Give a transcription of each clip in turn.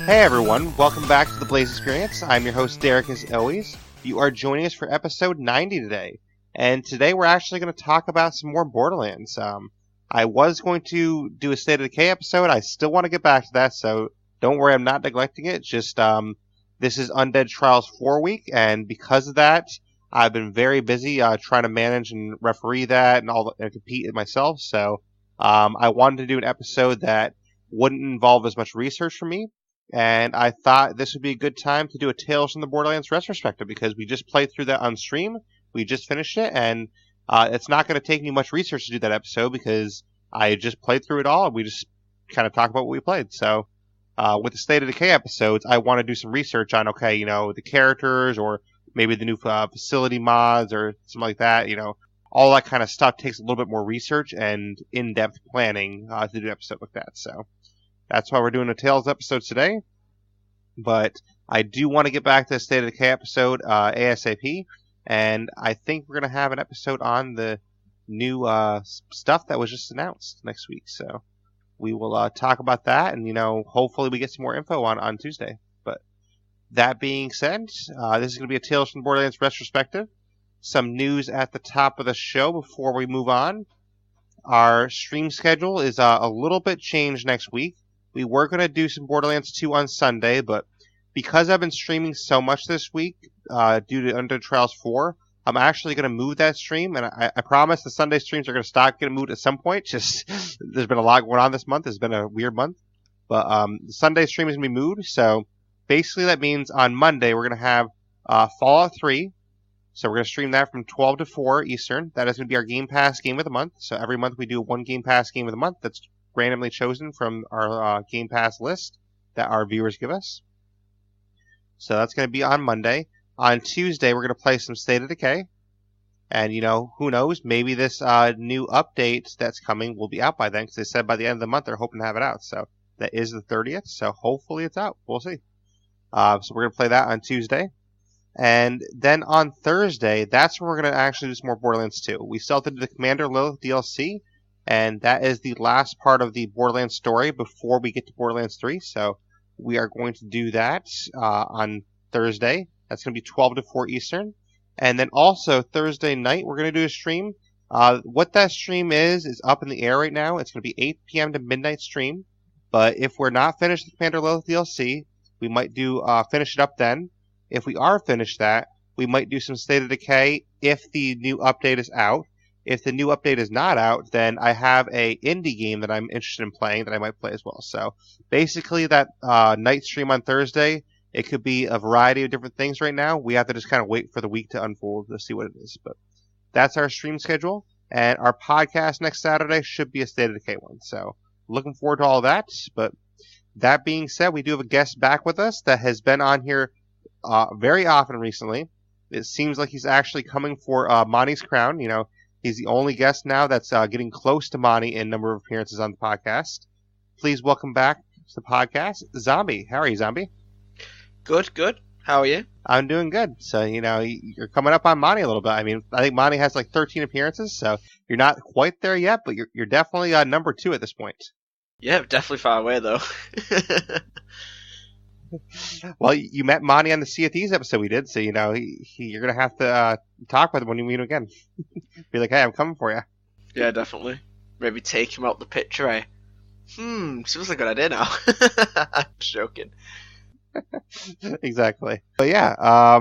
Hey everyone, welcome back to the BlaiseXPerience. I'm your host Derreck as always. You are joining us for episode 90 today. And today we're actually going to talk about some more Borderlands. I was going to do a State of Decay episode. I still want to get back to that, so don't worry, I'm not neglecting it. Just, this is Undead Trials 4 week, and because of that, I've been very busy trying to manage and referee that and compete it myself. So I wanted to do an episode that wouldn't involve as much research for me. And I thought this would be a good time to do a Tales from the Borderlands Retrospective because we just played through that on stream. We just finished it, and it's not going to take me much research to do that episode because I just played through it all, and we just kind of talk about what we played. So with the State of Decay episodes, I want to do some research on, the characters or maybe the new facility mods or something like that. All that kind of stuff takes a little bit more research and in-depth planning to do an episode like that. So that's why we're doing a Tales episode today. But I do want to get back to the State of Decay episode ASAP. And I think we're going to have an episode on the new stuff that was just announced next week. So we will talk about that. And, hopefully we get some more info on Tuesday. But that being said, this is going to be a Tales from the Borderlands retrospective. Some news at the top of the show before we move on. Our stream schedule is a little bit changed next week. We were going to do some Borderlands 2 on Sunday, but because I've been streaming so much this week due to Undead Trials 4, I'm actually going to move that stream, and I promise the Sunday streams are going to stop getting moved at some point. Just there's been a lot going on this month. It's been a weird month. But the Sunday stream is going to be moved, so basically that means on Monday we're going to have Fallout 3. So we're going to stream that from 12 to 4 Eastern. That is going to be our Game Pass game of the month. So every month we do one Game Pass game of the month that's randomly chosen from our Game Pass list that our viewers give us. So that's going to be on Monday. On Tuesday, we're going to play some State of Decay. And, who knows? Maybe this new update that's coming will be out by then, because they said by the end of the month they're hoping to have it out. So that is the 30th, so hopefully it's out. We'll see. So we're going to play that on Tuesday. And then on Thursday, that's when we're going to actually do some more Borderlands 2. We still have to do the Commander Lilith DLC, and that is the last part of the Borderlands story before we get to Borderlands 3. So we are going to do that on Thursday. That's going to be 12 to 4 Eastern. And then also Thursday night, we're going to do a stream. What that stream is up in the air right now. It's going to be 8 p.m. to midnight stream. But if we're not finished with Commander Lilith DLC, we might do finish it up then. If we are finished that, we might do some State of Decay if the new update is out. If the new update is not out, then I have a indie game that I'm interested in playing that I might play as well. So basically that night stream on Thursday, it could be a variety of different things right now. We have to just kind of wait for the week to unfold to see what it is. But that's our stream schedule. And our podcast next Saturday should be a State of Decay one. So looking forward to all that. But that being said, we do have a guest back with us that has been on here very often recently. It seems like he's actually coming for Monty's crown. He's the only guest now that's getting close to Monty in number of appearances on the podcast. Please welcome back to the podcast, Zombie. How are you, Zombie? Good. How are you? I'm doing good. So, you're coming up on Monty a little bit. I mean, I think Monty has like 13 appearances, so you're not quite there yet, but you're definitely number 2 at this point. Yeah, definitely far away, though. Well, you met Monty on the Sea of Thieves episode we did, so, you're going to have to talk with him when you meet him again. Be like, hey, I'm coming for you. Yeah, definitely. Maybe take him out the picture, eh? Seems like a good idea now. I'm joking. Exactly. But yeah,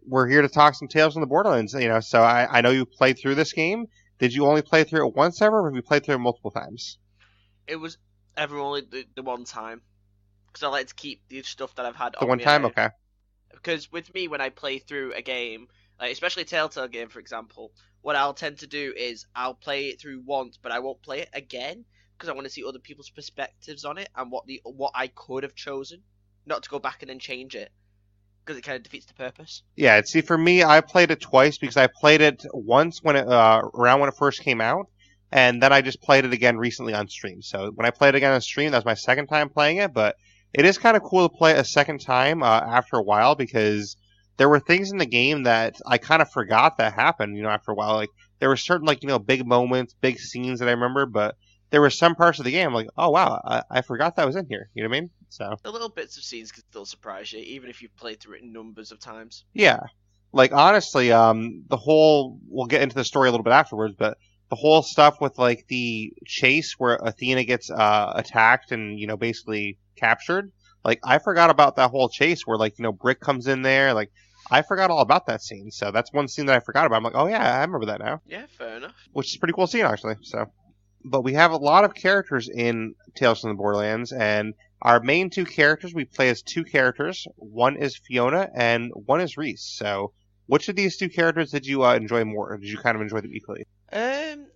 we're here to talk some Tales from the Borderlands, so I know you played through this game. Did you only play through it once ever, or have you played through it multiple times? It was only the one time. Because I like to keep the stuff that I've had The on one time? head. Okay. Because with me, when I play through a game, like especially a Telltale game, for example, what I'll tend to do is I'll play it through once, but I won't play it again because I want to see other people's perspectives on it and what I could have chosen, not to go back and then change it, because it kind of defeats the purpose. Yeah, see, for me, I played it twice because I played it once when around when it first came out, and then I just played it again recently on stream. So when I played it again on stream, that was my second time playing it, but it is kind of cool to play it a second time after a while because there were things in the game that I kind of forgot that happened, after a while. Like, there were certain, big moments, big scenes that I remember, but there were some parts of the game, like, oh, wow, I forgot that was in here. You know what I mean? So The little bits of scenes can still surprise you, even if you've played through it numbers of times. yeah, like honestly, the whole we'll get into the story a little bit afterwards, but the whole stuff with like the chase where Athena gets attacked and basically captured. Like I forgot about that whole chase where like Brick comes in there. Like I forgot all about that scene. So that's one scene that I forgot about. I'm like, oh yeah, I remember that now, Yeah, fair enough. which is a pretty cool scene actually. So. But we have a lot of characters in Tales from the Borderlands, and our main two characters, we play as two characters. One is Fiona, and one is Reese. So, which of these two characters did you enjoy more, or did you kind of enjoy them equally? I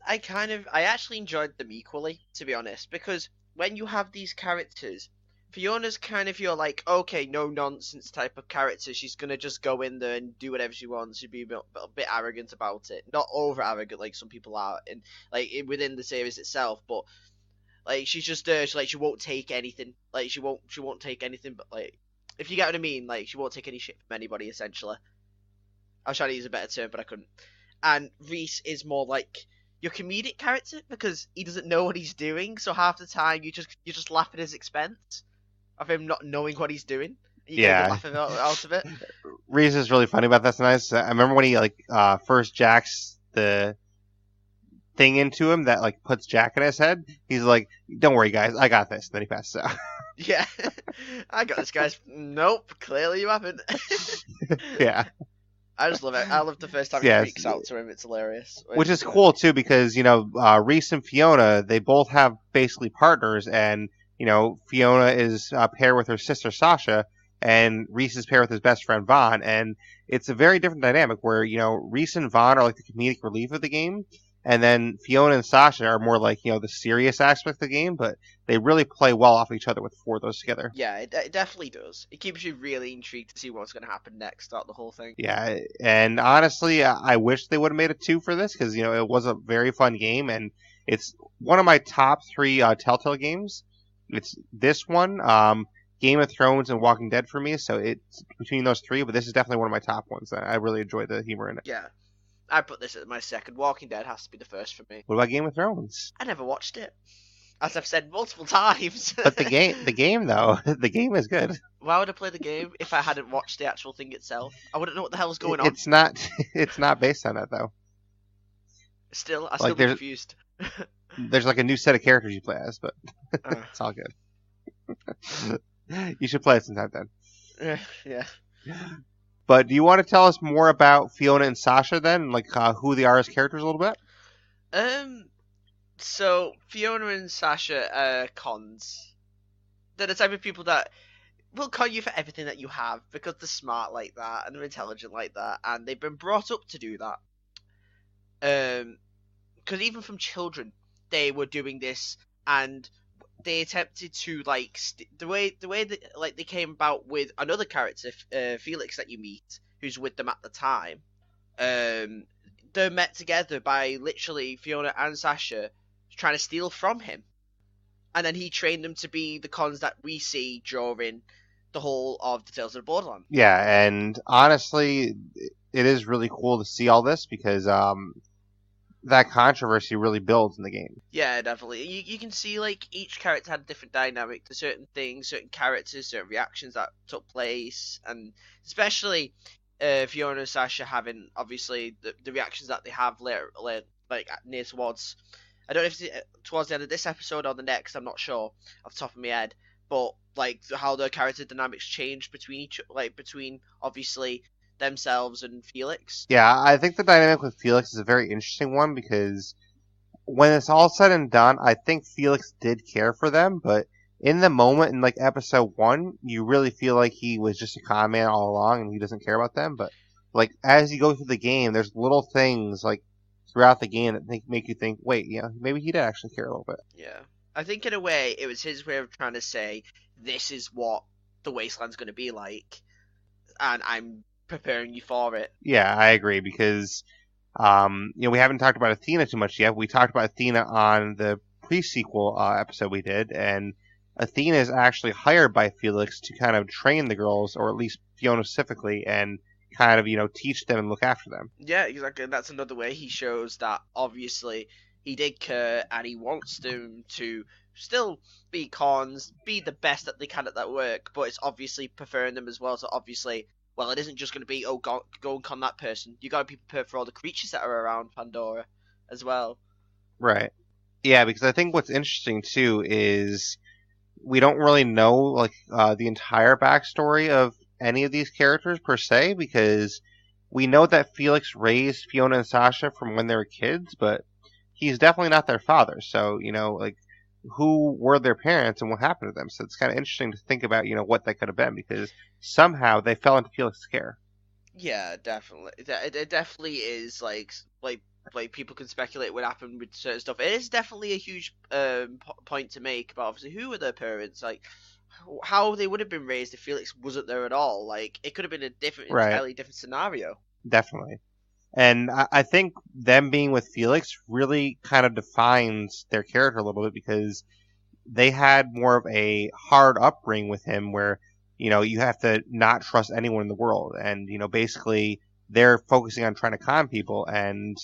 actually enjoyed them equally, to be honest, because when you have these characters, Fiona's kind of your like, okay, no nonsense type of character. She's gonna just go in there and do whatever she wants. She'd be a bit arrogant about it, not over arrogant like some people are, within the series itself. But like she's just she won't take anything. Like she won't take anything. But like if you get what I mean, like she won't take any shit from anybody essentially. I was trying to use a better term, but I couldn't. And Reese is more like your comedic character because he doesn't know what he's doing. So half the time you just laugh at his expense of him not knowing what he's doing. You get a good Yeah, laugh out of it. Reese is really funny about that's nice. I remember when he like first jacks the thing into him that like puts Jack in his head. He's like, "Don't worry, guys, I got this." And then he passes out. Yeah, I got this, guys. Nope, clearly you haven't. Yeah. I just love it. I love the first time he Yes. freaks out to him. It's hilarious. Which is cool too because Reese and Fiona they both have basically partners and Fiona is paired with her sister Sasha and Reese is paired with his best friend Vaughn and it's a very different dynamic where Reese and Vaughn are like the comedic relief of the game and then Fiona and Sasha are more like the serious aspect of the game but they really play well off each other with the four of those together. Yeah, it definitely does. It keeps you really intrigued to see what's going to happen next throughout the whole thing. Yeah, and honestly, I wish they would have made it two for this because it was a very fun game, and it's one of my top three Telltale games. It's this one, Game of Thrones, and Walking Dead for me. So it's between those three, but this is definitely one of my top ones. I really enjoy the humor in it. Yeah, I put this at my second. Walking Dead has to be the first for me. What about Game of Thrones? I never watched it, as I've said multiple times. But the game though, the game is good. Why would I play the game if I hadn't watched the actual thing itself? I wouldn't know what the hell's going on. It's not. It's not based on that though. Still, I Like, still be confused. There's like a new set of characters you play as, but it's all good. You should play it sometime then. Yeah. But do you want to tell us more about Fiona and Sasha then, like who they are as characters a little bit? So Fiona and Sasha are cons. They're the type of people that will con you for everything that you have because they're smart like that and they're intelligent like that, and they've been brought up to do that. Because even from children, they were doing this, and they attempted to like the way that like they came about with another character, Felix, that you meet, who's with them at the time. They're met together by literally Fiona and Sasha trying to steal from him, and then he trained them to be the cons that we see during the whole of the Tales of the Borderlands. Yeah, and honestly, it is really cool to see all this because that controversy really builds in the game. Yeah, definitely. You can see like each character had a different dynamic to certain things, certain characters, certain reactions that took place, and especially Fiona and Sasha having obviously the reactions that they have later like near towards. I don't know if it's towards the end of this episode or the next. I'm not sure off the top of my head, but like how the character dynamics change between obviously themselves and Felix. Yeah, I think the dynamic with Felix is a very interesting one because when it's all said and done, I think Felix did care for them, but in the moment in like episode 1, you really feel like he was just a con man all along and he doesn't care about them. But like as you go through the game, there's little things like throughout the game that make you think, wait, maybe he did actually care a little bit. Yeah, I think in a way it was his way of trying to say this is what the wasteland's going to be like, and I'm preparing you for it. Yeah, I agree because we haven't talked about Athena too much yet. We talked about Athena on the pre-sequel episode we did, and Athena is actually hired by Felix to kind of train the girls, or at least Fiona specifically, and kind of teach them and look after them. Yeah, exactly. And that's another way he shows that obviously he did care, and he wants them to still be cons, be the best that they can at that work, but it's obviously preferring them as well. So obviously, well, it isn't just going to be, oh, go and con that person. You got to be prepared for all the creatures that are around Pandora as well. Right. Yeah, because I think what's interesting too is we don't really know like the entire backstory of any of these characters per se, because we know that Felix raised Fiona and Sasha from when they were kids, but he's definitely not their father. So like who were their parents and what happened to them? So it's kind of interesting to think about what that could have been, because somehow they fell into Felix's care. Yeah, definitely. It definitely is like people can speculate what happened with certain stuff. It is definitely a huge point to make about obviously who were their parents, like how they would have been raised if Felix wasn't there at all. Like it could have been a Right. entirely different scenario. Definitely. And I think them being with Felix really kind of defines their character a little bit, because they had more of a hard upbringing with him where, you have to not trust anyone in the world. And, basically they're focusing on trying to con people. And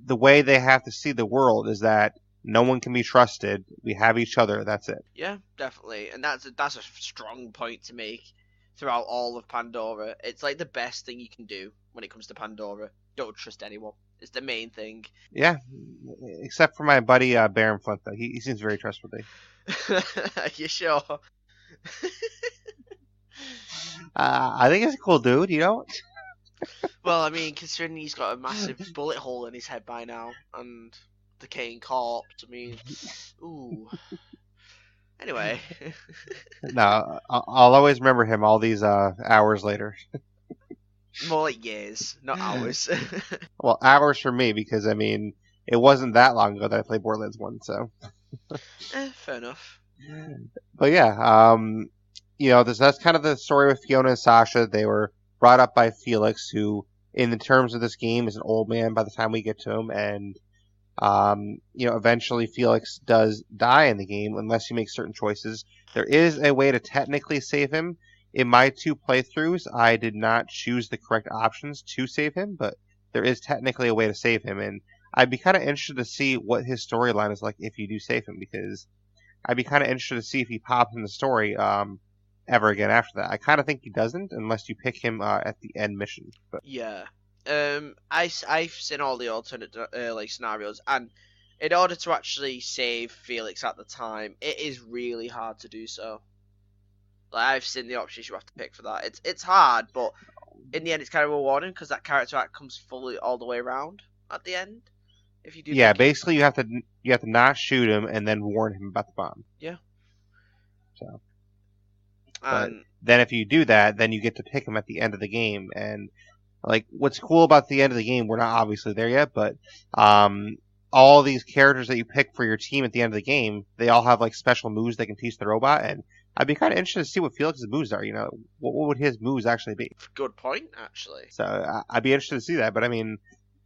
the way they have to see the world is that no one can be trusted. We have each other. That's it. Yeah, definitely, and that's a strong point to make throughout all of Pandora. It's like the best thing you can do when it comes to Pandora. Don't trust anyone. It's the main thing. Yeah. Except for my buddy Baron Flint, though. He seems very trustworthy. You sure? I think he's a cool dude, Well, I mean, considering he's got a massive bullet hole in his head by now and decaying corpse, I mean, ooh. Anyway. No, I'll always remember him all these hours later. More like years, not hours. Well, hours for me, because I mean, it wasn't that long ago that I played Borderlands 1, so. Fair enough. But yeah, that's kind of the story with Fiona and Sasha. They were brought up by Felix, who, in the terms of this game, is an old man by the time we get to him, and eventually Felix does die in the game unless you make certain choices. There is a way to technically save him. In my 2 playthroughs, I did not choose the correct options to save him, but there is technically a way to save him, and I'd be kind of interested to see what his storyline is like if you do save him, because I'd be kind of interested to see if he pops in the story ever again after that. I kind of think he doesn't unless you pick him at the end mission. But Yeah. I've seen all the alternate like scenarios, and in order to actually save Felix at the time, it is really hard to do so. Like I've seen the options you have to pick for that. It's hard, but in the end, it's kind of rewarding because that character arc comes fully all the way around at the end. If you do, yeah, pick him. basically you have to not shoot him and then warn him about the bomb. Yeah. So, but And then if you do that, then you get to pick him at the end of the game. And like, what's cool about the end of the game, we're not obviously there yet, but all these characters that you pick for your team at the end of the game, they all have like special moves they can teach the robot. And I'd be kind of interested to see what Felix's moves are. What would his moves actually be? good point, actually. So I'd be interested to see that. But I mean,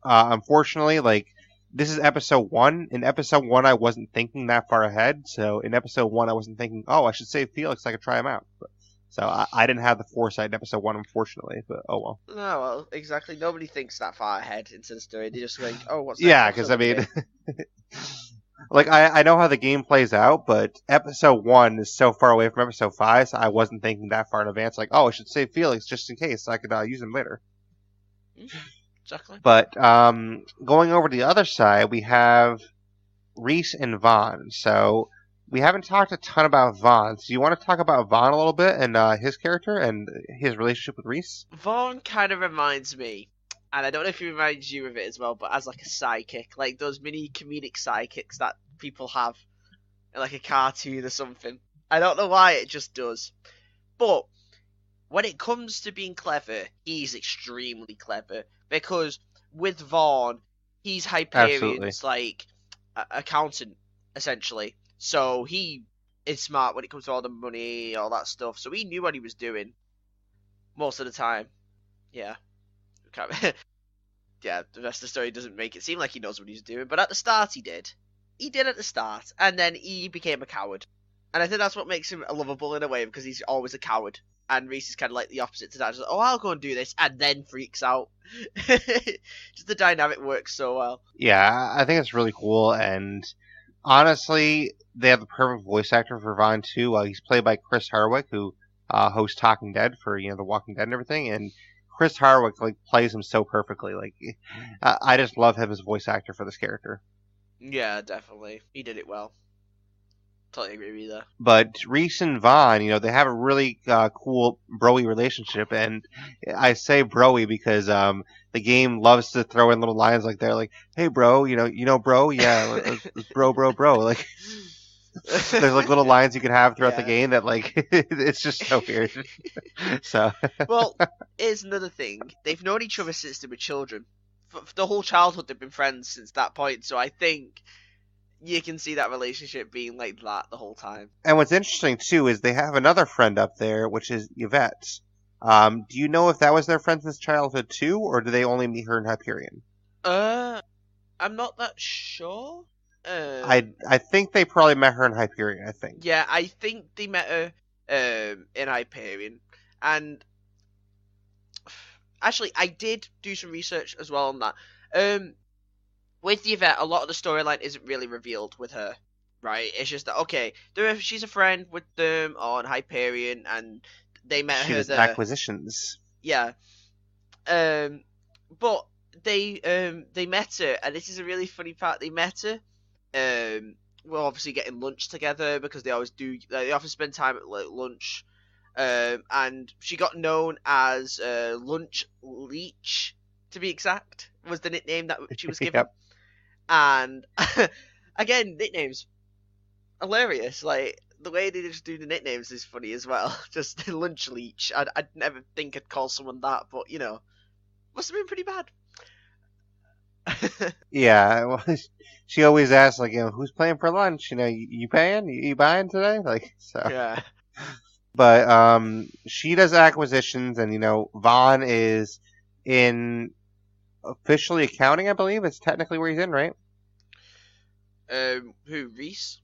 unfortunately, like, this is episode 1. In episode 1, I wasn't thinking that far ahead. So in episode 1, I wasn't thinking, oh, I should save Felix. I could try him out. So I didn't have the foresight in episode 1, unfortunately. But oh well. No, well, exactly. Nobody thinks that far ahead into the story. They just think, oh, what's Yeah, next because I episode mean, like I know how the game plays out, but episode 1 is so far away from episode 5, so I wasn't thinking that far in advance. Like, oh, I should save Felix just in case I could use him later. Exactly. But going over to the other side, we have Reese and Vaughn. So we haven't talked a ton about Vaughn. So you want to talk about Vaughn a little bit and his character and his relationship with Reese? Vaughn kind of reminds me, and I don't know if he reminds you of it as well, but as like a sidekick, like those mini comedic sidekicks that people have in like a cartoon or something. I don't know why, it just does. But when it comes to being clever, he's extremely clever, because with Vaughn, he's Hyperion's like accountant essentially. So he is smart when it comes to all the money, all that stuff. So he knew what he was doing most of the time. Yeah. Yeah, the rest of the story doesn't make it seem like he knows what he's doing, but at the start he did. He did at the start, and then he became a coward. And I think that's what makes him lovable in a way, because he's always a coward. and Reese is kind of like the opposite to that. Just like, oh, I'll go and do this, and then freaks out. Just the dynamic works so well. Yeah, I think it's really cool, and honestly, they have the perfect voice actor for Vaughn too. He's played by Chris Hardwick, who hosts Talking Dead for The Walking Dead and everything, and Chris Hardwick plays him so perfectly. I just love him as a voice actor for this character. Yeah, definitely, he did it well. Totally agree with you there. But Reese and Vaughn, they have a really cool broy relationship, and I say broy because the game loves to throw in little lines like they're like, "Hey, bro, bro, yeah, let's bro." Like, there's like little lines you can have throughout the game that it's just so weird. So, well, here's another thing: they've known each other since they were children. For the whole childhood, they've been friends since that point. So I think you can see that relationship being like that the whole time. And what's interesting too is they have another friend up there, which is Yvette. Do you know if that was their friend since childhood too, or do they only meet her in Hyperion? I'm not that sure. I think they probably met her in Hyperion. I think. Yeah, I think they met her in Hyperion, and actually, I did do some research as well on that. With Yvette, a lot of the storyline isn't really revealed with her, right? It's just that, okay, she's a friend with them on Hyperion, and they met she her does there. acquisitions. Yeah. But they met her, and this is a really funny part. They met her. We're obviously getting lunch together because they always do. They often spend time at lunch. And she got known as Lunch Leech, to be exact, was the nickname that she was given. Yep. And again, nicknames hilarious. Like the way they just do the nicknames is funny as well. Just Lunch Leech. I'd never think I'd call someone that, but must have been pretty bad. Yeah, well, she always asks who's paying for lunch? You paying? You buying today? So. Yeah. But she does acquisitions, and Vaughn is in officially accounting. I believe it's technically where he's in, right? Who, Reese?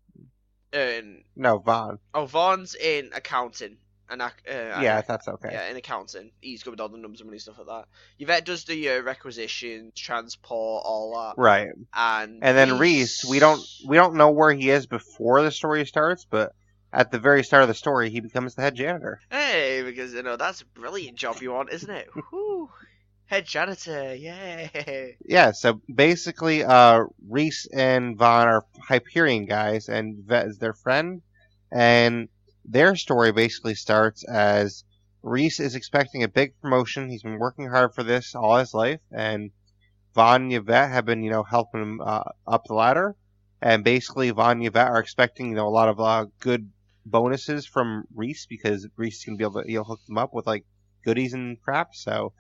No, Vaughn. Oh, Vaughn's in accounting. Yeah, that's okay. Yeah, in accounting. He's good with all the numbers and money, stuff like that. Yvette does the requisitions, transport, all that. Right. And then Reese, we don't know where he is before the story starts, but at the very start of the story, he becomes the head janitor. Hey, because that's a brilliant job you want, isn't it? Woo! Head janitor, yay! Yeah, so basically, Reese and Vaughn are Hyperion guys, and Yvette is their friend, and their story basically starts as Reese is expecting a big promotion. He's been working hard for this all his life, and Vaughn and Yvette have been, helping him up the ladder. And basically, Vaughn and Yvette are expecting, a lot of good bonuses from Reese because Reese is going to be able to hook them up with goodies and crap. So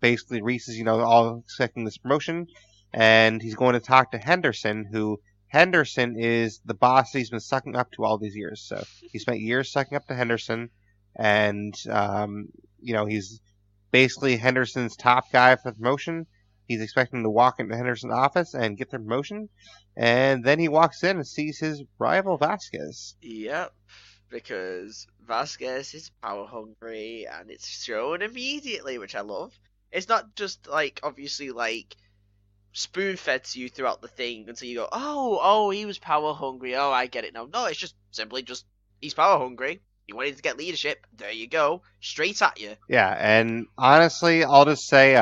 basically, Reese is, all expecting this promotion, and he's going to talk to Henderson, who Henderson is the boss that he's been sucking up to all these years. So he spent years sucking up to Henderson, and he's basically Henderson's top guy for the promotion. He's expecting to walk into Henderson's office and get the promotion, and then he walks in and sees his rival Vasquez. Yep, because Vasquez is power hungry, and it's shown immediately, which I love. It's not just obviously spoon fed to you throughout the thing until you go, oh, he was power hungry. Oh, I get it now. No, it's just simply he's power hungry. He wanted to get leadership. There you go, straight at you. Yeah, and honestly, I'll just say,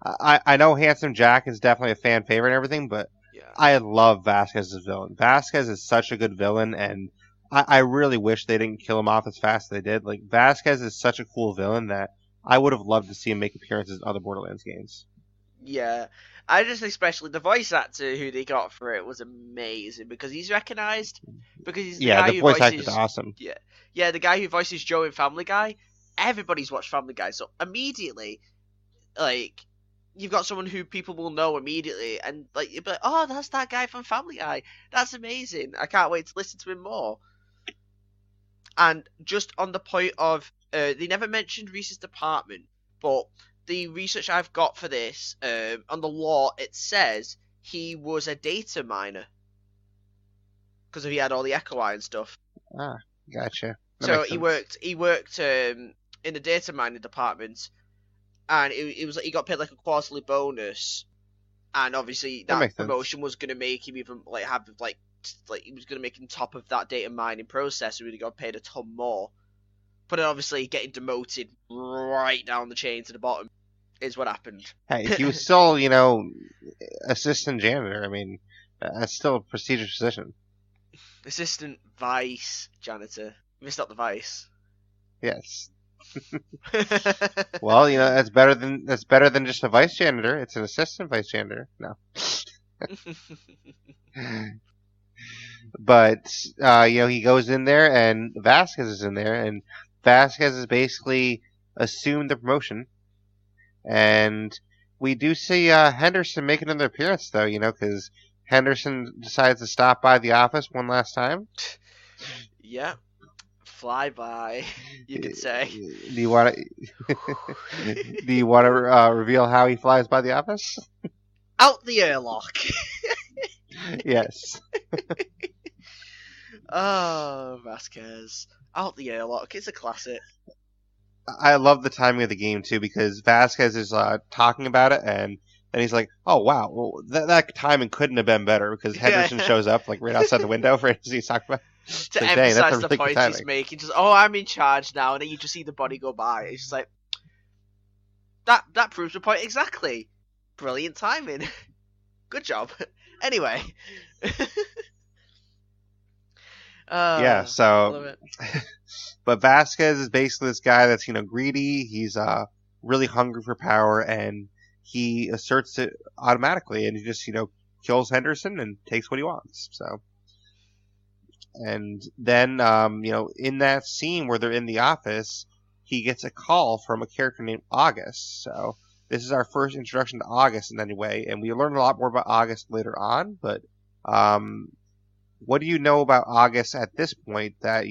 I know Handsome Jack is definitely a fan favorite and everything, but yeah. I love Vasquez as a villain. Vasquez is such a good villain, and I really wish they didn't kill him off as fast as they did. Vasquez is such a cool villain that I would have loved to see him make appearances in other Borderlands games. Yeah, I just especially the voice actor who they got for it was amazing because he's recognized because he's the guy who voice voices, actor's awesome. Yeah, the guy who voices Joe in Family Guy. Everybody's watched Family Guy, so immediately, you've got someone who people will know immediately, and you'll be like, oh, that's that guy from Family Guy. That's amazing. I can't wait to listen to him more. And just on the point of, they never mentioned Reese's department, but the research I've got for this, on the law, it says he was a data miner. Because he had all the Echo Eye and stuff. Ah, gotcha. That So makes he sense. worked in the data mining department, and it was like he got paid like a quarterly bonus, and obviously That that makes sense. promotion was gonna make him even like have like he was gonna make him top of that data mining process, so he got paid a ton more. But then obviously getting demoted right down the chain to the bottom is what happened. Hey, he was still, assistant janitor. I mean, that's still a prestigious position. Assistant vice janitor. Missed out the vice. Yes. Well, that's better than just a vice janitor. It's an assistant vice janitor. No. But he goes in there, and Vasquez is in there, and Vasquez has basically assumed the promotion. And we do see Henderson make another appearance, though, because Henderson decides to stop by the office one last time. Yeah. Flyby, you could say. Do you want to? Do you want to reveal how he flies by the office? Out the airlock. Yes. Oh, Vasquez. Out the airlock. It's a classic. I love the timing of the game too, because Vasquez is talking about it, and then he's like, "Oh wow, well, that timing couldn't have been better," because Henderson shows up like right outside the window for he's talking about. To Like, emphasize that's the really point he's making, just I'm in charge now, and then you just see the body go by. It's just like that proves the point exactly. Brilliant timing. Good job. Anyway. Yeah. So, but Vasquez is basically this guy that's greedy. He's really hungry for power, and he asserts it automatically, and he just kills Henderson and takes what he wants. So. And then, in that scene where they're in the office, he gets a call from a character named August. So this is our first introduction to August in any way, and we learn a lot more about August later on. But what do you know about August at this point? That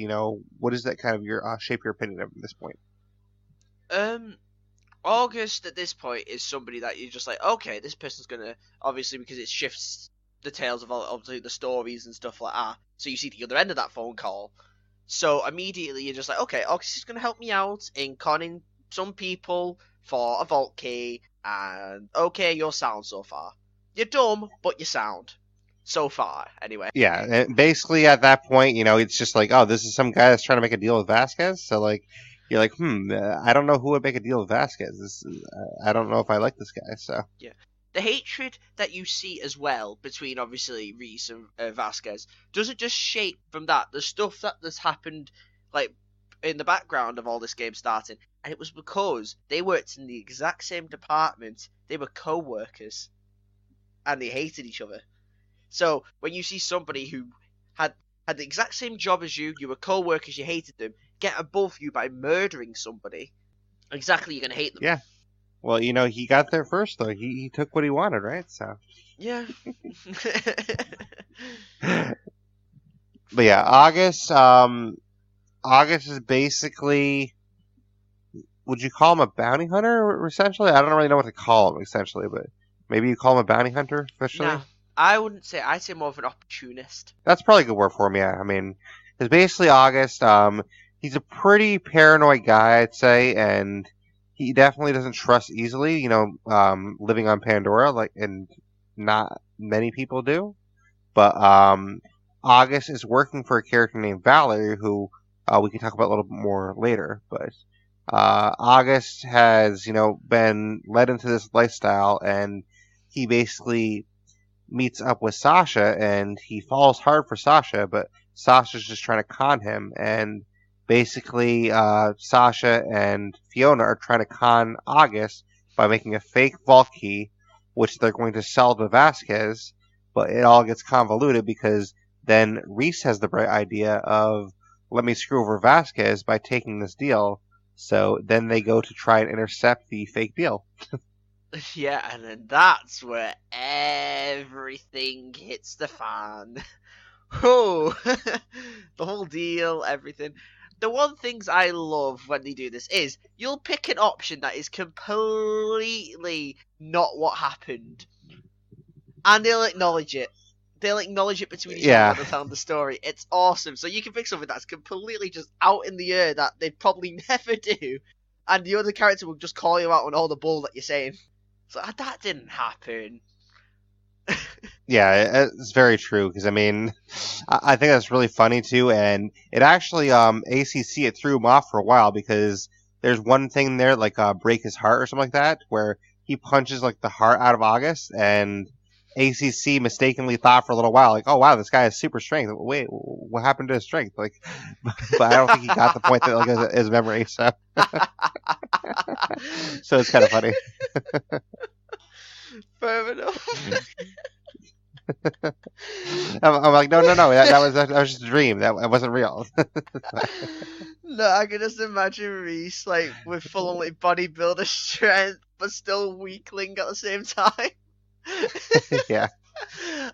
what is that kind of your shape your opinion of at this point? August at this point is somebody that you're just like, okay, this person's gonna obviously because it shifts the tales of obviously the stories and stuff like that. So you see the other end of that phone call. So immediately you're just like, okay, August is gonna help me out in conning some people for a vault key, and okay, you're sound so far. You're dumb, but you're sound. So far, anyway. Yeah, and basically at that point, it's just like, oh, this is some guy that's trying to make a deal with Vasquez. So like, you're like, I don't know who would make a deal with Vasquez. I don't know if I like this guy. So yeah, the hatred that you see as well between obviously Reese and Vasquez doesn't just shape from that. The stuff that's happened like in the background of all this game starting, and it was because they worked in the exact same department. They were co-workers, and they hated each other. So when you see somebody who had the exact same job as you were co-workers, you hated them, get above you by murdering somebody, exactly, you're gonna hate them. Yeah. Well, he got there first though. He took what he wanted, right? So. Yeah. But yeah, August. August is basically. Would you call him a bounty hunter? Essentially, I don't really know what to call him. Essentially, but maybe you call him a bounty hunter officially. Nah, I wouldn't say. I'd say more of an opportunist. That's probably a good word for him. Yeah, I mean, it's basically August. He's a pretty paranoid guy, I'd say, and he definitely doesn't trust easily. Living on Pandora, and not many people do. But August is working for a character named Valerie, who we can talk about a little bit more later. But August has, been led into this lifestyle, and he basically meets up with Sasha, and he falls hard for Sasha, but Sasha's just trying to con him, and basically Sasha and Fiona are trying to con August by making a fake vault key, which they're going to sell to Vasquez, but it all gets convoluted because then Reese has the bright idea of, let me screw over Vasquez by taking this deal, so then they go to try and intercept the fake deal. Yeah, and then that's where everything hits the fan. Oh, the whole deal, everything. The one things I love when they do this is you'll pick an option that is completely not what happened, and they'll acknowledge it. they'll acknowledge it between each other Yeah. when they're telling the story. It's awesome. So you can pick something that's completely just out in the air that they'd probably never do, and the other character will just call you out on all the bull that you're saying. So that didn't happen. Yeah, it's very true because I mean, I think that's really funny too, and it actually ACC it threw him off for a while because there's one thing there like break his heart or something like that where he punches like the heart out of August, and ACC mistakenly thought for a little while like, oh wow, this guy has super strength. Wait, what happened to his strength? Like, but I don't think he got the point that like his memory. So so it's kind of funny. Fair enough. I'm like, no, that was just a dream. That wasn't real. No, I can just imagine Reese like with full on like bodybuilder strength, but still weakling at the same time. Yeah.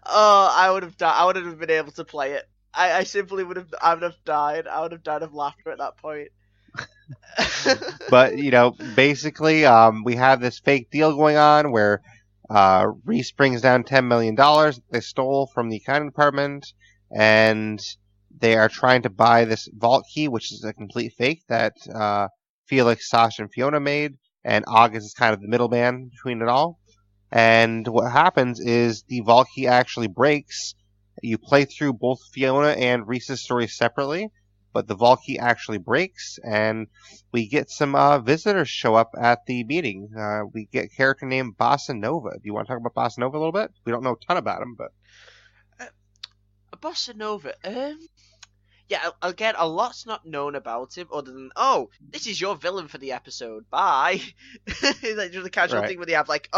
Oh, I would have died. I wouldn't have been able to play it. I simply would have. I would have died. I would have died of laughter at that point. But basically, we have this fake deal going on where Reese brings down $10 million they stole from the accounting department, and they are trying to buy this vault key, which is a complete fake that Felix, Sasha, and Fiona made, and August is kind of the middleman between it all. And what happens is the vault key actually breaks. You play through both Fiona and Reese's stories separately, but the vault key actually breaks, and we get some visitors show up at the meeting. We get a character named Bossa Nova. Do you want to talk about Bossa Nova a little bit? We don't know a ton about him, but Bossa Nova. Yeah, again, a lot's not known about him other than, this is your villain for the episode. Bye. It's like just a casual thing where they have like,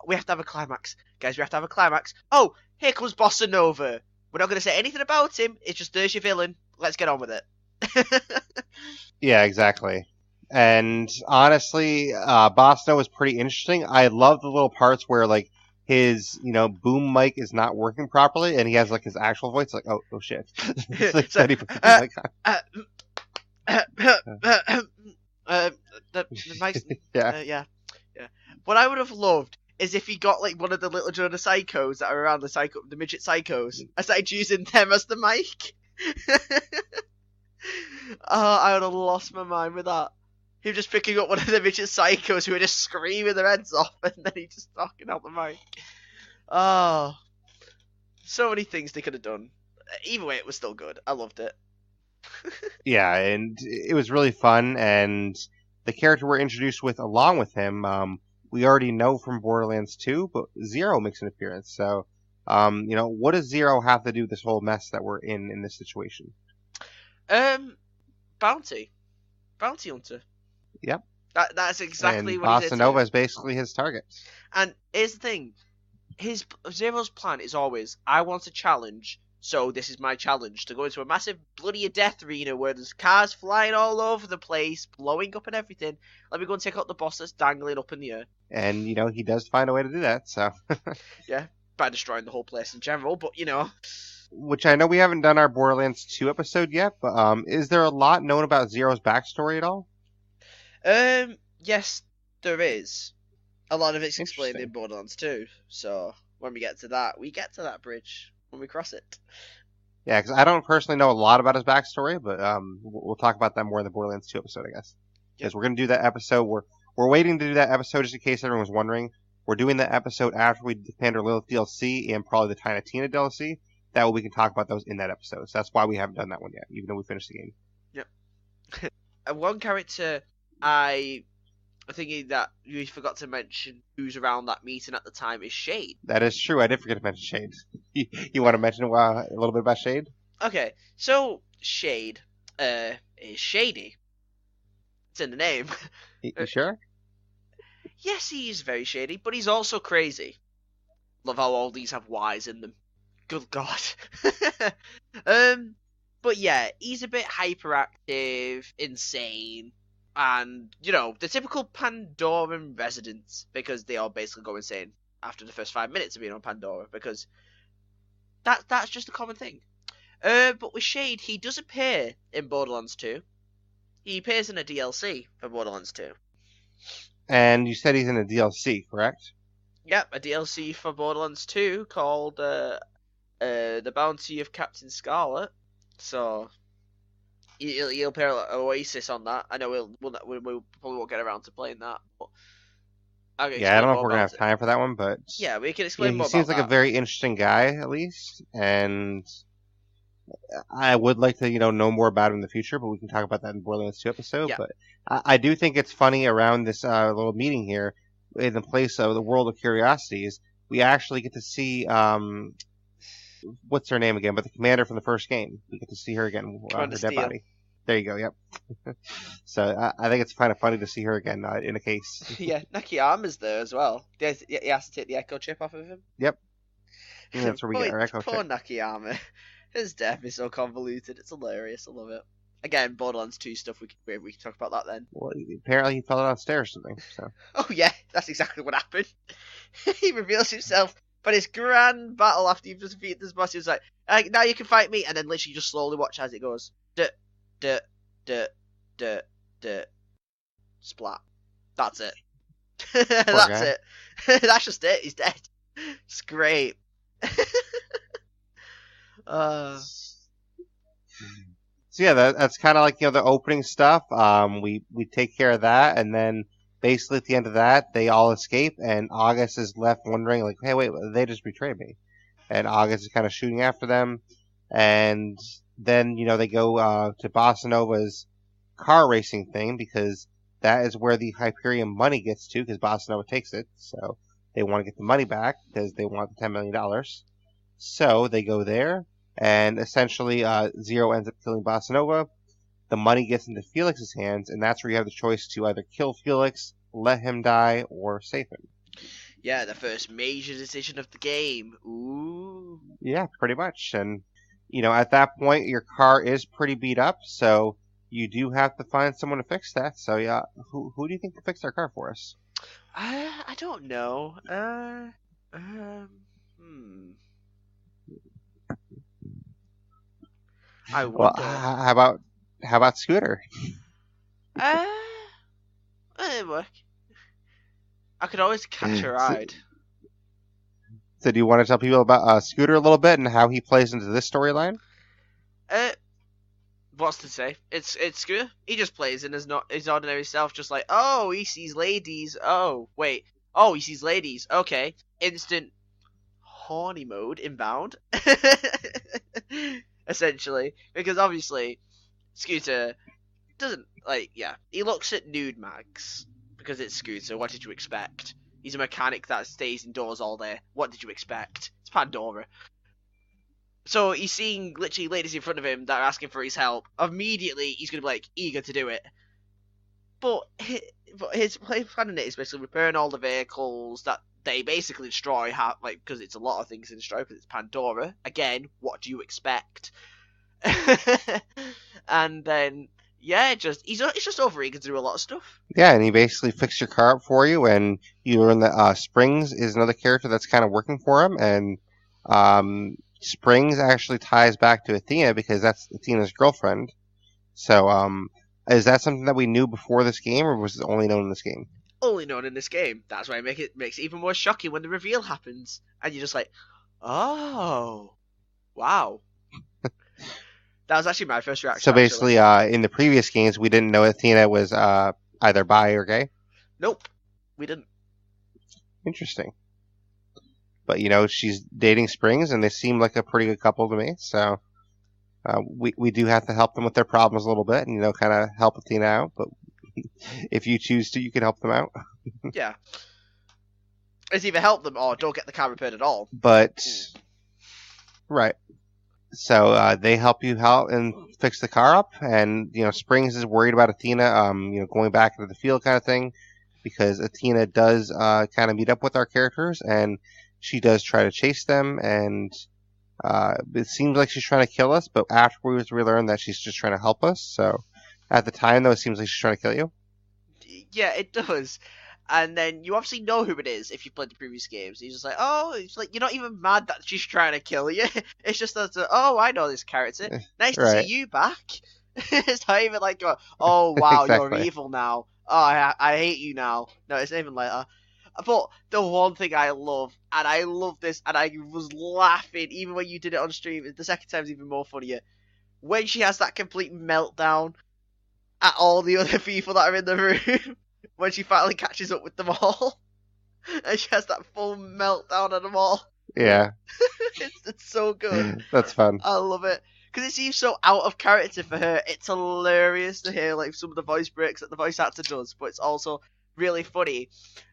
we have to have a climax. Guys, we have to have a climax. Oh, here comes Bossa Nova. We're not going to say anything about him. It's just, there's your villain. Let's get on with it. yeah, exactly. And honestly, Bossa Nova is pretty interesting. I love the little parts where like his boom mic is not working properly, and he has like his actual voice. Like, oh shit! It's like, the mic's, yeah. yeah. What I would have loved is if he got like one of the little Jonah psychos that are around the midget psychos. I started using them as the mic. I would have lost my mind with that. Him just picking up one of the midget psychos who were just screaming their heads off, and then he just talking out the mic. Oh, so many things they could have done. Either way, it was still good. I loved it. Yeah, and it was really fun. And the character we're introduced with, along with him, we already know from Borderlands 2, but Zero makes an appearance. So, what does Zero have to do with this whole mess that we're in this situation? Bounty hunter. Yep. That's exactly and what he's Bossa Nova is basically his target. And here's the thing. Zero's plan is always, I want a challenge, so this is my challenge, to go into a massive bloody death arena where there's cars flying all over the place, blowing up and everything. Let me go and take out the boss that's dangling up in the air. And, he does find a way to do that, so. Yeah, by destroying the whole place in general, but, Which I know we haven't done our Borderlands 2 episode yet, but is there a lot known about Zero's backstory at all? Yes, there is. A lot of it's explained in Borderlands 2, so when we get to that bridge when we cross it. Yeah, because I don't personally know a lot about his backstory, but we'll talk about that more in the Borderlands 2 episode, I guess. Because we're going to do that episode. We're waiting to do that episode just in case everyone was wondering. We're doing that episode after we do the Commander Lilith DLC and probably the Tiny Tina DLC. That way we can talk about those in that episode. So that's why we haven't done that one yet, even though we finished the game. Yep. One character I thinking that you forgot to mention who's around that meeting at the time is Shade. That is true. I did forget to mention Shade. You want to mention a little bit about Shade? Okay, so Shade is shady. It's in the name. You sure? Yes, he is very shady, but he's also crazy. Love how all these have Y's in them. Good God. But yeah, he's a bit hyperactive, insane, and, the typical Pandoran residents, because they all basically go insane after the first 5 minutes of being on Pandora, because that's just a common thing. But with Shade, he does appear in Borderlands 2. He appears in a DLC for Borderlands 2. And you said he's in a DLC, correct? Yep, a DLC for Borderlands 2 called the bounty of Captain Scarlet. So he'll pair Oasis on that. I know we'll probably won't get around to playing that, but I can Yeah, I don't explain know if more we're gonna about have it. time for that one, but Yeah, we can yeah, explain he more about seems like a that. very interesting guy, at least, and I would like to, know more about him in the future, but we can talk about that in Borderlands 2 episode. Yeah, But I do think it's funny around this little meeting here, in the place of the World of Curiosities, we actually get to see what's her name again? But the commander from the first game. We get to see her again, Commander her dead Steel. body. There you go. Yep. So I think it's kind of funny to see her again in a case. Yeah, Nakayama's there as well. He has to take the echo chip off of him. Yep. And that's where we get our echo Poor chip. Nakayama. His death is so convoluted. It's hilarious. I love it. Again, Borderlands 2 stuff. We can talk about that then. Well, apparently he fell downstairs or something. So. Oh yeah, that's exactly what happened. He reveals himself, but his grand battle after you've just defeated this boss, he was like, now you can fight me, and then literally just slowly watch as it goes. Duh, duh, duh, duh, duh, splat. That's it. That's it. That's just it. He's dead. It's great. So yeah, that's kind of like the opening stuff. We take care of that, and then basically at the end of that, they all escape, and August is left wondering like, hey, wait, they just betrayed me, and August is kind of shooting after them, and then they go to Bossa Nova's car racing thing because that is where the Hyperion money gets to because Bossa Nova takes it, so they want to get the money back because they want the $10 million. So they go there. And essentially, Zero ends up killing Bossa Nova. The money gets into Felix's hands, and that's where you have the choice to either kill Felix, let him die, or save him. Yeah, the first major decision of the game. Ooh. Yeah, pretty much. And, at that point, your car is pretty beat up, so you do have to find someone to fix that. So, yeah, who do you think can fix our car for us? I don't know. I Well, wonder. how about Scooter? It'd work. I could always catch a ride. So do you want to tell people about Scooter a little bit and how he plays into this storyline? What's to say? It's Scooter. He just plays in his ordinary self, just like, oh, he sees ladies. Oh, wait. Oh, he sees ladies. Okay. Instant horny mode inbound. Essentially. Because obviously, Scooter doesn't, he looks at nude mags. Because it's Scooter. What did you expect? He's a mechanic that stays indoors all day. What did you expect? It's Pandora. So he's seeing literally ladies in front of him that are asking for his help. Immediately, he's going to be eager to do it. But his plan in it is basically repairing all the vehicles that they basically destroy, because it's a lot of things to destroy, because it's Pandora. Again, what do you expect? And then, yeah, he's just overeager to do a lot of stuff. Yeah, and he basically fixed your car up for you, and you learn that Springs is another character that's kind of working for him, and Springs actually ties back to Athena because that's Athena's girlfriend. So, is that something that we knew before this game, or was it only known in this game? Only known in this game. That's why it makes it even more shocking when the reveal happens, and you're just like, oh, wow. That was actually my first reaction. So basically, in the previous games, we didn't know Athena was either bi or gay? Nope, we didn't. Interesting. But, she's dating Springs, and they seem like a pretty good couple to me, so we do have to help them with their problems a little bit and, kind of help Athena out, but if you choose to, you can help them out. Yeah. It's either help them or don't get the car repaired at all. But, right. So they help you out and fix the car up, and Springs is worried about Athena, going back into the field kind of thing, because Athena does kind of meet up with our characters, and she does try to chase them, and it seems like she's trying to kill us, but afterwards we learn that she's just trying to help us. So at the time, though, it seems like she's trying to kill you. Yeah, it does. And then you obviously know who it is if you played the previous games. You're just like, oh, it's like you're not even mad that she's trying to kill you. It's just that, oh, I know this character. Nice to see you back. It's not even like, oh, wow, Exactly. You're evil now. Oh, I hate you now. No, it's not even like that. But the one thing I love, and I love this, and I was laughing even when you did it on stream, the second time's even more funnier. When she has that complete meltdown at all the other people that are in the room, when she finally catches up with them all, and she has that full meltdown at them all. Yeah. It's so good. That's fun. I love it. Because it seems so out of character for her. It's hilarious to hear like some of the voice breaks that the voice actor does, but it's also really funny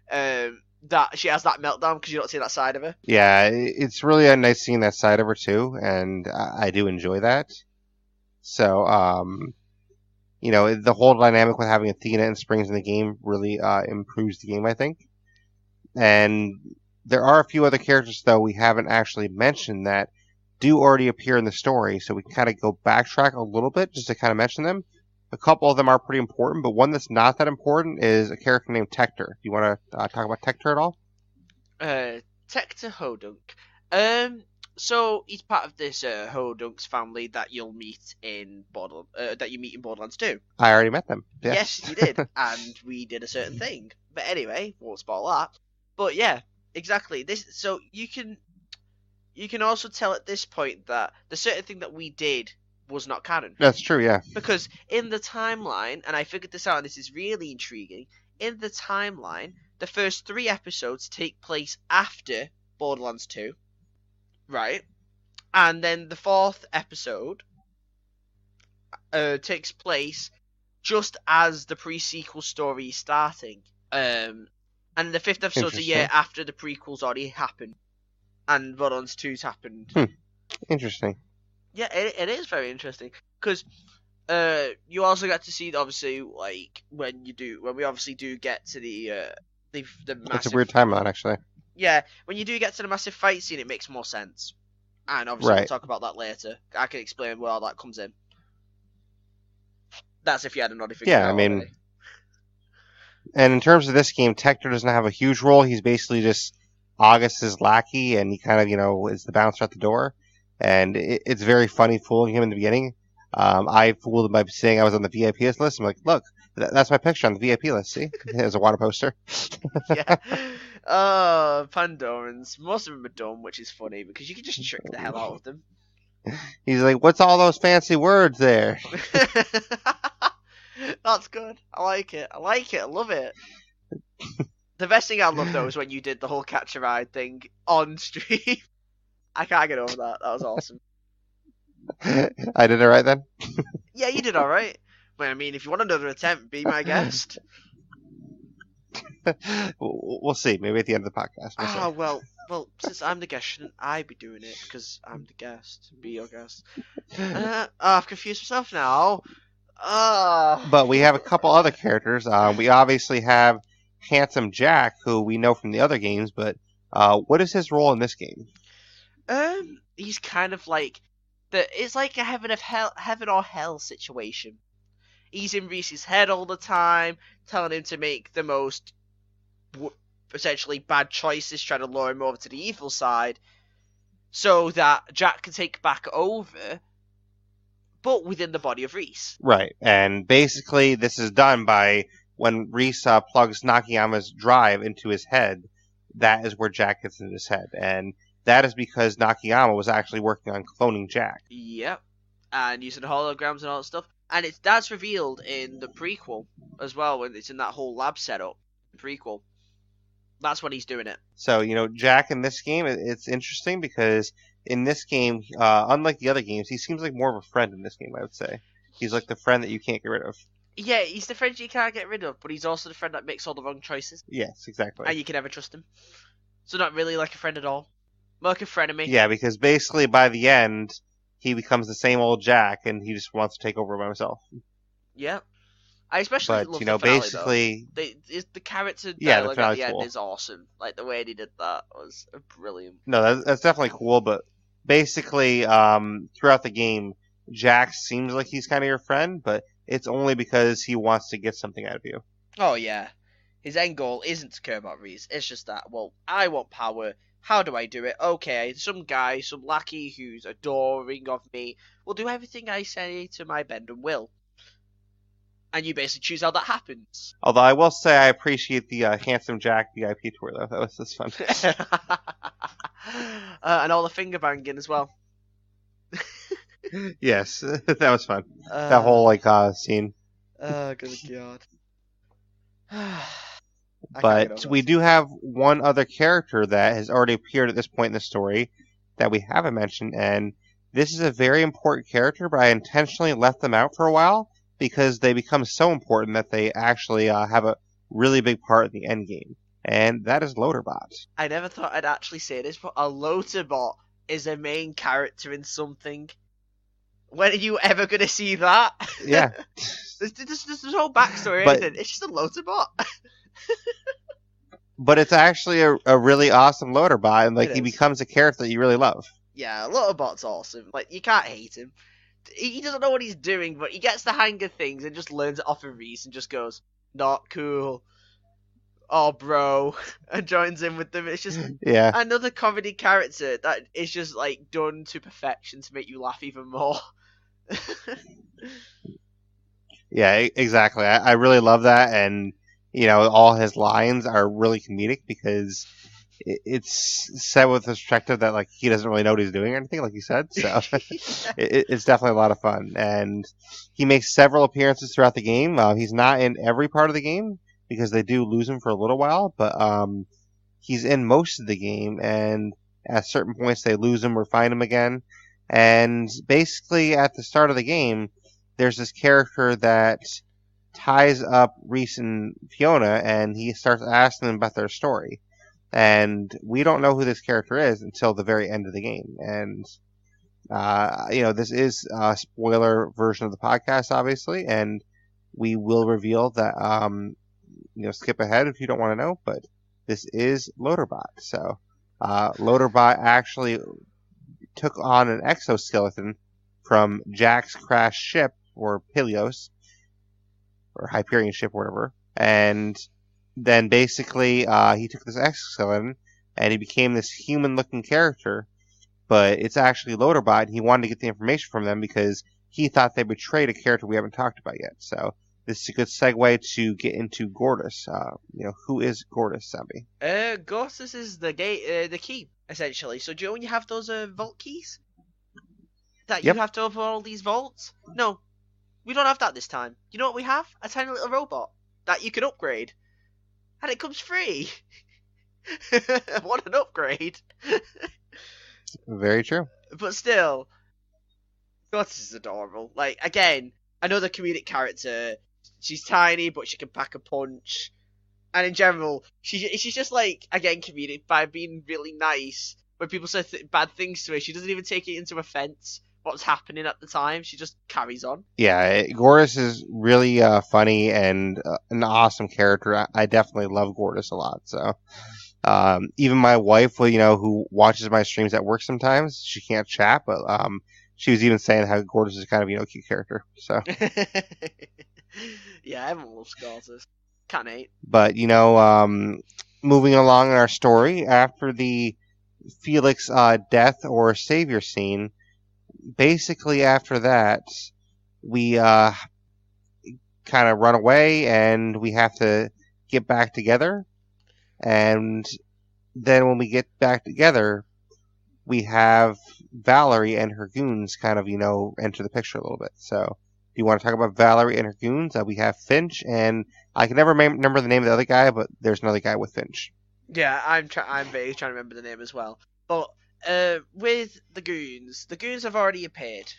that she has that meltdown because you don't see that side of her. Yeah, it's really nice seeing that side of her too, and I do enjoy that. So, the whole dynamic with having Athena and Springs in the game really improves the game, I think. And there are a few other characters, though, we haven't actually mentioned that do already appear in the story, so we can kind of go backtrack a little bit just to kind of mention them. A couple of them are pretty important, but one that's not that important is a character named Tector. Do you want to talk about Tector at all? Tector Hodunk. So he's part of this Hodunks family that you'll meet in Borderlands 2. I already met them. Yes, you did, and we did a certain thing. But anyway, won't spoil that. But yeah, exactly. So you can also tell at this point that the certain thing that we did was not canon. That's true, yeah. Because in the timeline, and I figured this out, and this is really intriguing, in the timeline, the first 3 episodes take place after Borderlands 2, right? And then the 4th episode takes place just as the pre-sequel story is starting. And the 5th episode's a year after the prequels already happened. And Borderlands 2's happened. Interesting. Yeah, it is very interesting. Because you also get to see, obviously, like, when we obviously do get to the massive... It's a weird timeline, actually. Yeah, when you do get to the massive fight scene, it makes more sense. And obviously we'll talk about that later. I can explain where all that comes in. That's if you hadn't already figured it out already. And in terms of this game, Tector doesn't have a huge role. He's basically just August's lackey, and he kind of, is the bouncer at the door. And it's very funny fooling him in the beginning. I fooled him by saying I was on the VIP list. I'm like, look, that's my picture on the VIP list, see? There's a water poster. Yeah. Oh, Pandorans. Most of them are dumb, which is funny, because you can just trick the hell out of them. He's like, what's all those fancy words there? That's good. I like it. I love it. The best thing I love, though, is when you did the whole catch a ride thing on stream. I can't get over that. That was awesome. I did it right then? Yeah, you did alright. Well, I mean, if you want another attempt, be my guest. We'll see. Maybe at the end of the podcast. Well, since I'm the guest, shouldn't I be doing it? Because I'm the guest. Be your guest. I've confused myself now. But we have a couple other characters. We obviously have Handsome Jack, who we know from the other games, but what is his role in this game? He's kind of like it's like a heaven or hell situation. He's in Reese's head all the time, telling him to make the most essentially bad choices, trying to lure him over to the evil side, so that Jack can take back over, but within the body of Reese. Right, and basically this is done by when Reese plugs Nakayama's drive into his head. That is where Jack gets into his head, and that is because Nakayama was actually working on cloning Jack. Yep, and using holograms and all that stuff. And that's revealed in the prequel as well, when it's in that whole lab setup. Prequel. That's when he's doing it. So, Jack in this game, it's interesting because in this game, unlike the other games, he seems like more of a friend in this game, I would say. He's like the friend that you can't get rid of. Yeah, he's the friend you can't get rid of, but he's also the friend that makes all the wrong choices. Yes, exactly. And you can never trust him. So not really like a friend at all. More like a frenemy. Yeah, because basically by the end, he becomes the same old Jack, and he just wants to take over by himself. Yeah. I especially love the finale, basically... though. The character dialogue at the end is awesome. Like, the way he did that was brilliant. No, that's definitely cool, but basically, throughout the game, Jack seems like he's kind of your friend, but it's only because he wants to get something out of you. Oh, yeah. His end goal isn't to care about Reese. It's just that, well, I want power. How do I do it? Okay, some guy, some lackey who's adoring of me will do everything I say to my bend and will. and you basically choose how that happens. Although I will say I appreciate the Handsome Jack VIP tour though. That was just fun. And all the finger banging as well. Yes, that was fun. That whole scene. Oh, good God. But we do have one other character that has already appeared at this point in the story that we haven't mentioned, and this is a very important character, but I intentionally left them out for a while because they become so important that they actually have a really big part in the end game, and that is Loaderbot. I never thought I'd actually say this, but a Loaderbot is a main character in something. When are you ever going to see that? Yeah. There's no backstory or anything. It's just a Loaderbot. But it's actually a really awesome Loaderbot, and like he becomes a character that you really love. Yeah, Loaderbot's awesome. Like, you can't hate him. He doesn't know what he's doing, but he gets the hang of things and just learns it off of Reese and just goes, not cool. Oh, bro. And joins in with them. It's just another comedy character that is just, like, done to perfection to make you laugh even more. Yeah, exactly. I really love that, and all his lines are really comedic because it's said with the perspective that like he doesn't really know what he's doing or anything, like you said. So it's definitely a lot of fun, and he makes several appearances throughout the game. He's not in every part of the game because they do lose him for a little while, but he's in most of the game, and at certain points they lose him or find him again. And basically, at the start of the game, there's this character that ties up Reese and Fiona, and he starts asking them about their story. And we don't know who this character is until the very end of the game. And, this is a spoiler version of the podcast, obviously, and we will reveal that, skip ahead if you don't want to know, but this is Loaderbot. So, Loaderbot actually took on an exoskeleton from Jack's crashed ship, or Peleos, or Hyperion ship, or whatever, and then basically he took this exoskeleton and he became this human-looking character, but it's actually Loaderbot, and he wanted to get the information from them because he thought they betrayed a character we haven't talked about yet. So this is a good segue to get into Gortys. Who is Gortys, Zombie? Gortys is the gate, the key, essentially. So do you know when you have those vault keys? That you have to open all these vaults? No, we don't have that this time. You know what we have? A tiny little robot that you can upgrade. And it comes free. What an upgrade. Very true. But still, Gortys is adorable. Like, again, another comedic character. She's tiny, but she can pack a punch. And in general, she's just, like, again, comedic by being really nice. When people say bad things to her, she doesn't even take it into offense what's happening at the time. She just carries on. Yeah, Gortys is really funny and an awesome character. I definitely love Gortys a lot. So even my wife, who watches my streams at work sometimes, she can't chat, but she was even saying how Gortys is kind of a cute character. So yeah, everyone loves Gortys. Can't hate. But moving along in our story, after the Felix death or savior scene, basically after that, we kind of run away and we have to get back together. And then when we get back together, we have Valerie and her goons kind of, enter the picture a little bit. So do you want to talk about Valerie and her goons? We have Finch, and I can never remember the name of the other guy, but there's another guy with Finch. Yeah, I'm vaguely trying to remember the name as well. But with the goons have already appeared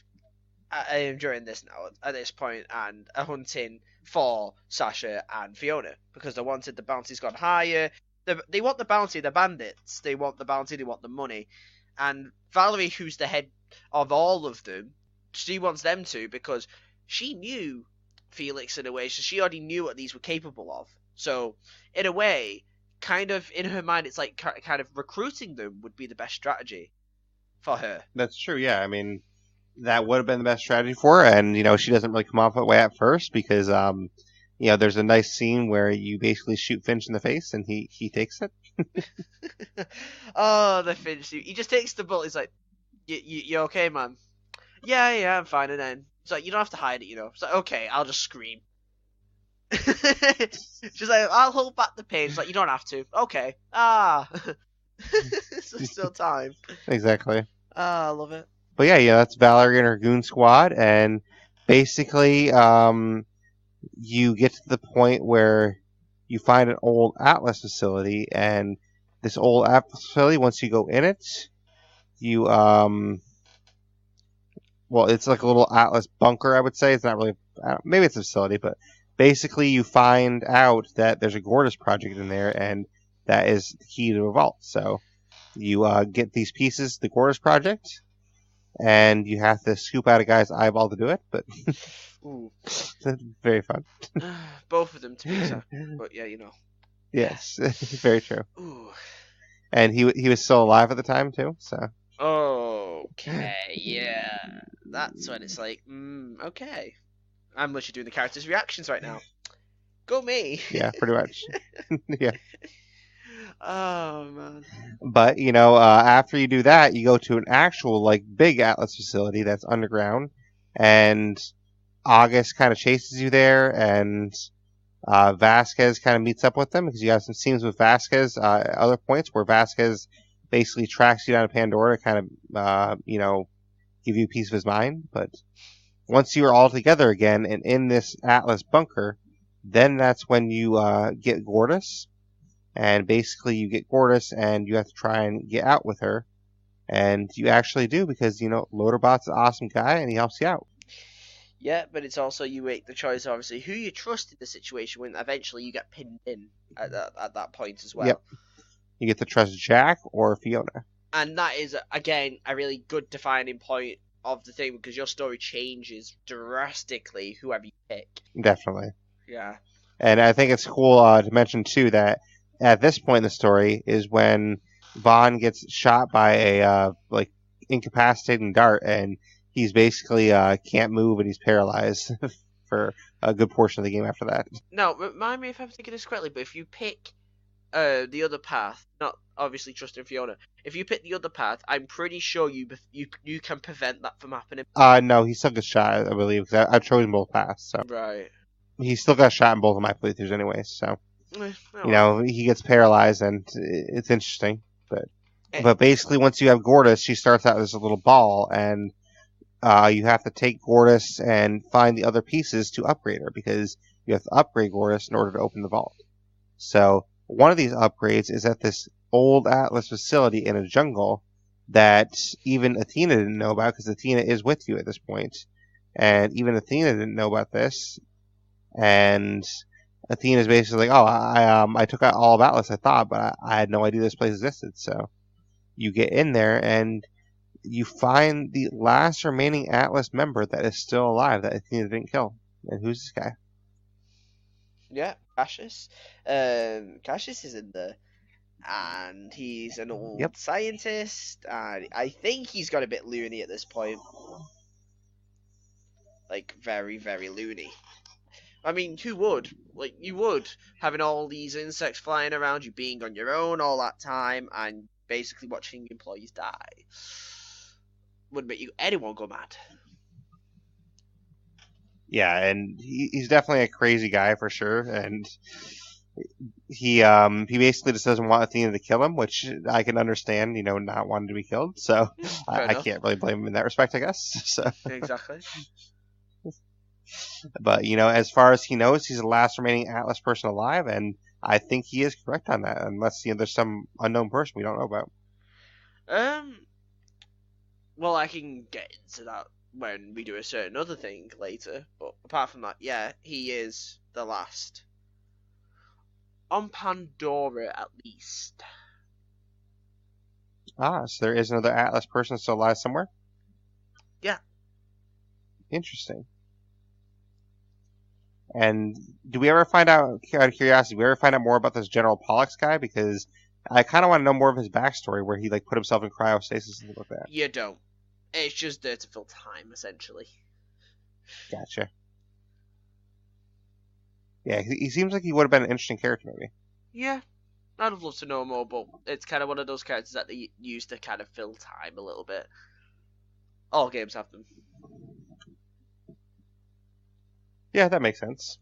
during this now at this point and are hunting for Sasha and Fiona because they wanted the bounty's gone higher. They want the bounty, they're bandits. They want the bounty, they want the money. And Valerie, who's the head of all of them, she wants them to because she knew Felix in a way, so she already knew what these were capable of. So in a way, kind of in her mind, it's like kind of recruiting them would be the best strategy for her. That's true, yeah. I mean, that would have been the best strategy for her, and she doesn't really come off that way at first because there's a nice scene where you basically shoot Finch in the face and he takes it. Oh, the Finch! He just takes the bullet. He's like, "You okay, man?" Yeah, I'm fine. And then it's like, you don't have to hide it, It's like, okay, I'll just scream. She's like, I'll hold back the pain. She's like, you don't have to. Okay. Ah. There's still time. Exactly. Ah, I love it. But yeah, that's Valerie and her goon squad, and basically, you get to the point where you find an old Atlas facility, and this old Atlas facility, once you go in it, you well, it's like a little Atlas bunker, I would say. It's not really, maybe it's a facility, but basically you find out that there's a Gortys project in there, and that is the key to a vault. So you get these pieces, the Gortys project, and you have to scoop out a guy's eyeball to do it, but Ooh. it's very fun. Both of them, to be exact. But yeah, you know. Yes, very true. Ooh. And he was still alive at the time too, so Okay, yeah. That's when it's like, okay. I'm literally doing the character's reactions right now. Go me. yeah, pretty much. Yeah. Oh man. But after you do that, you go to an actual like big Atlas facility that's underground, and August kind of chases you there, and Vasquez kind of meets up with them because you have some scenes with Vasquez at other points where Vasquez basically tracks you down to Pandora to kind of give you a piece of his mind. But once you are all together again and in this Atlas bunker, then that's when you get Gortys. And basically, you get Gortys, and you have to try and get out with her. And you actually do because Loaderbot's an awesome guy, and he helps you out. Yeah, but it's also you make the choice, obviously, who you trust in the situation when eventually you get pinned in at that point as well. Yep. You get to trust Jack or Fiona. And that is, again, a really good defining point of the thing because your story changes drastically whoever you pick. Definitely. Yeah. And I think it's cool to mention, too, that at this point in the story is when Vaughn gets shot by a incapacitating dart, and he's basically can't move and he's paralyzed for a good portion of the game after that. Now, remind me if I'm thinking this correctly, but if you pick the other path, not obviously trusting Fiona, if you pick the other path, I'm pretty sure you can prevent that from happening. No, he still gets shot, I believe, because I've chosen both paths. So Right. he still got shot in both of my playthroughs anyway. So he gets paralyzed, and it's interesting. But basically, once you have Gortys, she starts out as a little ball, and you have to take Gortys and find the other pieces to upgrade her because you have to upgrade Gortys in order to open the vault. So one of these upgrades is at this old Atlas facility in a jungle that even Athena didn't know about because Athena is with you at this point. And even Athena didn't know about this. And Athena's basically like, oh, I took out all of Atlas, I thought, but I had no idea this place existed. So you get in there and you find the last remaining Atlas member that is still alive that Athena didn't kill. And who's this guy? Yeah, Cassius. Cassius is in there. And he's an old scientist, and I think he's got a bit loony at this point. Like, very, very loony. I mean, who would? Like, you would, having all these insects flying around you, being on your own all that time, and basically watching employees die. Would make anyone go mad. Yeah, and he's definitely a crazy guy for sure, and he basically just doesn't want Athena to kill him, which I can understand, not wanting to be killed. So I can't really blame him in that respect, I guess. So exactly. But as far as he knows, he's the last remaining Atlas person alive, and I think he is correct on that, unless there's some unknown person we don't know about. Well, I can get into that when we do a certain other thing later, but apart from that, yeah, he is the last. On Pandora, at least. So there is another Atlas person still alive somewhere? Yeah. Interesting. And do we ever find out, out of curiosity, do we ever find out more about this General Pollux guy? Because I kind of want to know more of his backstory, where he put himself in cryostasis and stuff like that. You don't. It's just there to fill time, essentially. Gotcha. Yeah, he seems like he would have been an interesting character, maybe. Yeah, I'd have loved to know more, but it's kind of one of those characters that they use to kind of fill time a little bit. All games have them. Yeah, that makes sense.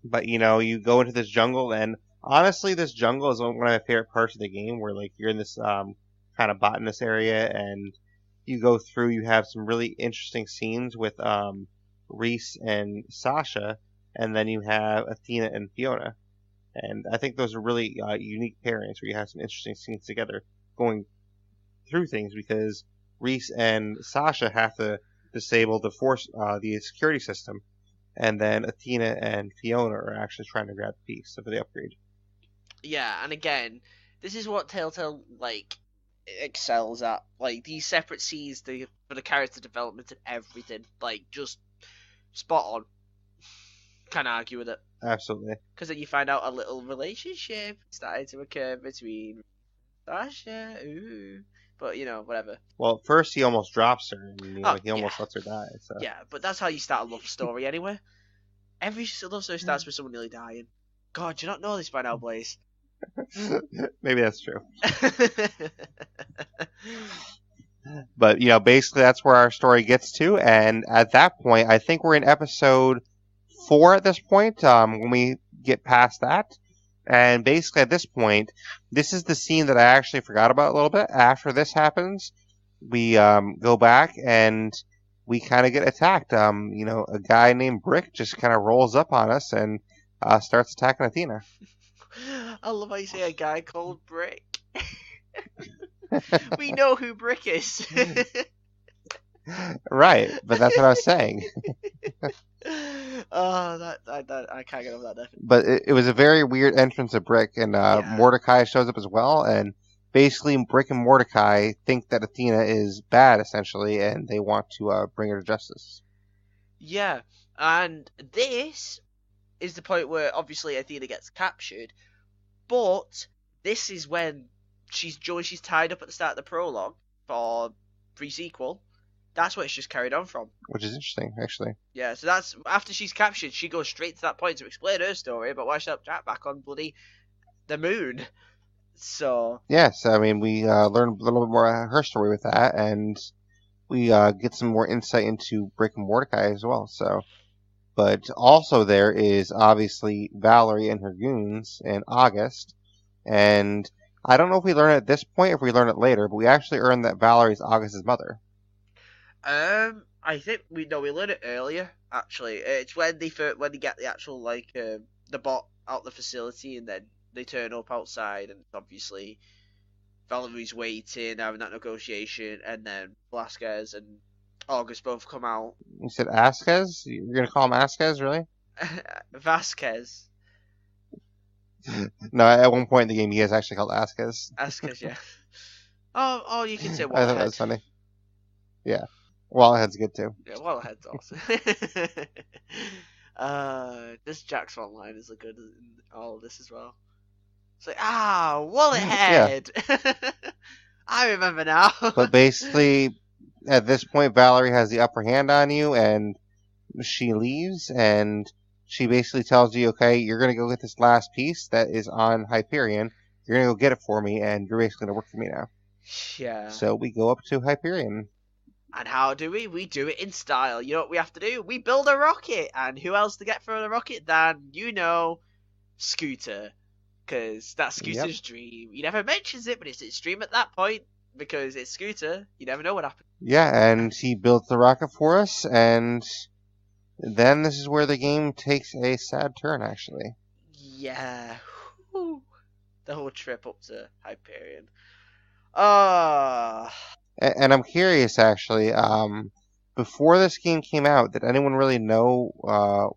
But you go into this jungle, and honestly, this jungle is one of my favorite parts of the game. Where like you're in this kind of botanist area, and you go through. You have some really interesting scenes with Reese and Sasha, and then you have Athena and Fiona. And I think those are really unique pairings where you have some interesting scenes together going through things because Reese and Sasha have to disable the security system, and then Athena and Fiona are actually trying to grab the piece for the upgrade. Yeah, and again, this is what Telltale excels at. Like these separate scenes for the character development and everything. Like just spot on. Can't argue with it. Absolutely. Because then you find out a little relationship started to occur between Sasha. Ooh. But whatever. Well, first he almost drops her, and he almost yeah. lets her die. So. Yeah, but that's how you start a love story anyway. Every love story starts with someone nearly dying. God, do you not know this by now, Blaise? Maybe that's true. But basically that's where our story gets to, and at that point, I think we're in episode 4 at this point. When we get past that, and basically at this point, this is the scene that I actually forgot about a little bit. After this happens, we go back and we kind of get attacked. A guy named Brick just kind of rolls up on us and starts attacking Athena. I love how you say a guy called Brick. We know who Brick is. Right, but that's what I was saying. Oh, that I can't get over that definitely. But it was a very weird entrance of Brick, and Mordecai shows up as well, and basically Brick and Mordecai think that Athena is bad, essentially, and they want to bring her to justice. Yeah, and this is the point where obviously Athena gets captured, but this is when she's tied up at the start of the prologue for pre-sequel. That's what it's just carried on from. Which is interesting, actually. Yeah, so that's after she's captured, she goes straight to that point to explain her story about why she helped Jack back on bloody the moon. So yes, I mean we learn a little bit more about her story with that, and we get some more insight into Brick and Mordecai as well. So, but also there is obviously Valerie and her goons in August, and I don't know if we learn it at this point or if we learn it later, but we actually learn that Valerie's August's mother. I think we learned it earlier. Actually, it's when they get the actual the bot out the facility, and then they turn up outside, and obviously Valerie's waiting, having that negotiation, and then Velasquez and August both come out. You said Asquez? You're gonna call him Asquez, really? Vasquez. No, at one point in the game, he is actually called Asquez. Asquez, yeah. Oh, you can say Wallhead. I thought that was funny. Yeah. Wallhead's good too. Yeah, Wallhead's awesome. This Jack's frontline is good in all of this as well. It's like, Wallhead! Yeah. I remember now. But basically, at this point, Valerie has the upper hand on you, and she leaves, and she basically tells you, okay, you're going to go get this last piece that is on Hyperion. You're going to go get it for me, and you're basically going to work for me now. Yeah. So we go up to Hyperion. And how do we? We do it in style. You know what we have to do? We build a rocket. And who else to get for the rocket than, Scooter. Because that's Scooter's dream. He never mentions it, but it's his dream at that point. Because it's Scooter. You never know what happens. Yeah, and he built the rocket for us, and then this is where the game takes a sad turn, actually. Yeah. Whew. The whole trip up to Hyperion. And I'm curious, actually, before this game came out, did anyone really know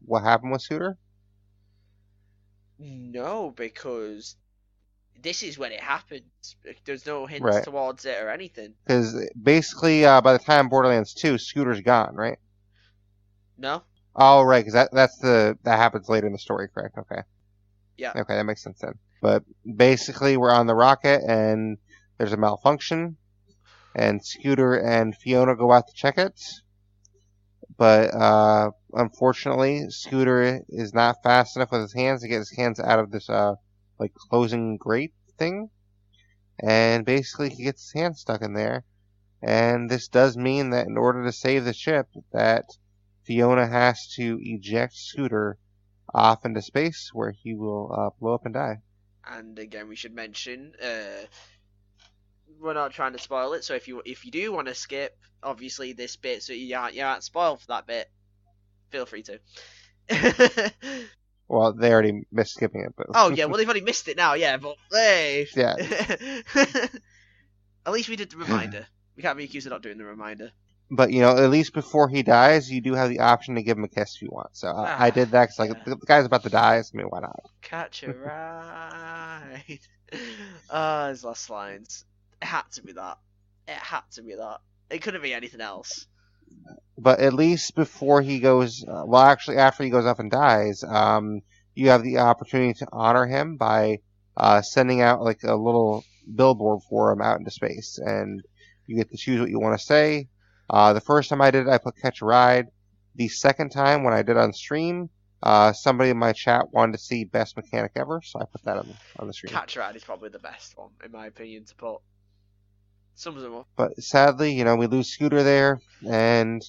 what happened with Scooter? No, because this is when it happened. There's no hints towards it or anything. Because basically, by the time Borderlands 2, Scooter's gone, right? No. Oh, right, because that happens later in the story, correct? Okay. Yeah. Okay, that makes sense then. But basically, we're on the rocket, and there's a malfunction, and Scooter and Fiona go out to check it. But unfortunately, Scooter is not fast enough with his hands to get his hands out of this closing grate thing, and basically he gets his hand stuck in there. And this does mean that in order to save the ship, that Fiona has to eject Scooter off into space where he will blow up and die. And again, we should mention, we're not trying to spoil it. So if you do want to skip, obviously this bit, so you aren't spoiled for that bit, feel free to. Well, they already missed skipping it, but Oh yeah, well they've already missed it now, yeah. But hey, yeah. At least we did the reminder. We can't be accused of not doing the reminder. But at least before he dies, you do have the option to give him a kiss if you want. So I did that because yeah. the guy's about to die. So I mean, why not? Catch a ride. His last lines. It had to be that. It had to be that. It couldn't be anything else. But at least before he goes, actually, after he goes up and dies, you have the opportunity to honor him by sending out like a little billboard for him out into space, and you get to choose what you want to say. The first time I did it, I put "catch a ride." The second time, when I did on stream, somebody in my chat wanted to see "best mechanic ever," so I put that on the stream. Catch a ride is probably the best one, in my opinion, to put. Sums them up. But sadly, we lose Scooter there, and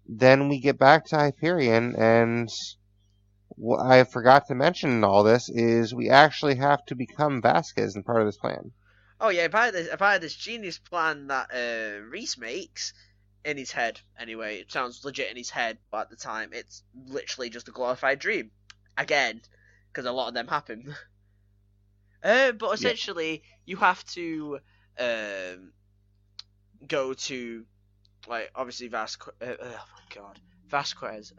then we get back to Hyperion, and what I forgot to mention in all this is we actually have to become Vasquez in part of this plan. Oh yeah, by this genius plan that Reese makes in his head. Anyway, it sounds legit in his head, but at the time, it's literally just a glorified dream. Again, because a lot of them happen. But essentially, you have to go to, like, obviously Vasquez. Oh my god, Vasquez.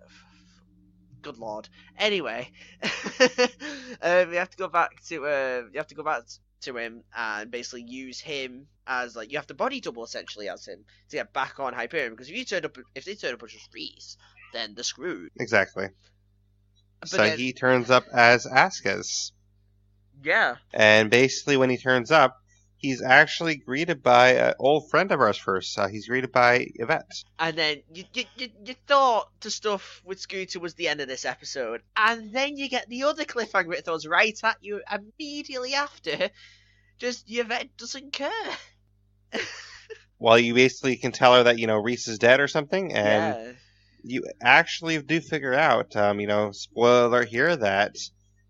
Good lord. Anyway, you have to go back to him and basically use him as, like, you have to body double essentially as him to get back on Hyperion, because if they turn up as just Reese, then they're screwed. Exactly. But so then, he turns up as Vasquez. Yeah. And basically when he turns up, he's actually greeted by an old friend of ours first. He's greeted by Yvette. And then you thought the stuff with Scooter was the end of this episode, and then you get the other cliffhanger it throws right at you immediately after. Just Yvette doesn't care. Well, you basically can tell her that Reese is dead or something, and Yeah. You actually do figure out, spoiler alert here, that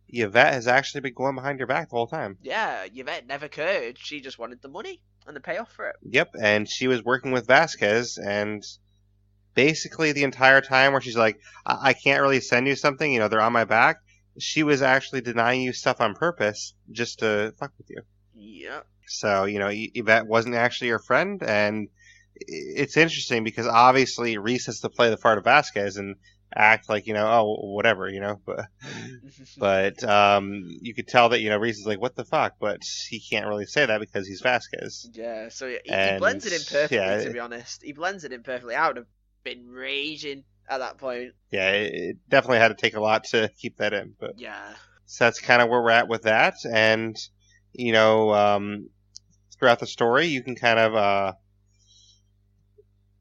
Yvette has actually been going behind your back the whole time. Yeah, Yvette never cared. She just wanted the money and the payoff for it. Yep, and she was working with Vasquez, and basically the entire time where she's like, I can't really send you something, they're on my back, she was actually denying you stuff on purpose just to fuck with you. Yep. So, Yvette wasn't actually your friend, and it's interesting because obviously Reese has to play the part of Vasquez and act like, oh, whatever, but you could tell that, Reese is like, what the fuck, but he can't really say that because he's Vasquez. Yeah, so he blends it in perfectly, yeah, to be honest. He blends it in perfectly. I would have been raging at that point. Yeah, it definitely had to take a lot to keep that in, but yeah. So that's kind of where we're at with that, and, throughout the story, you can kind of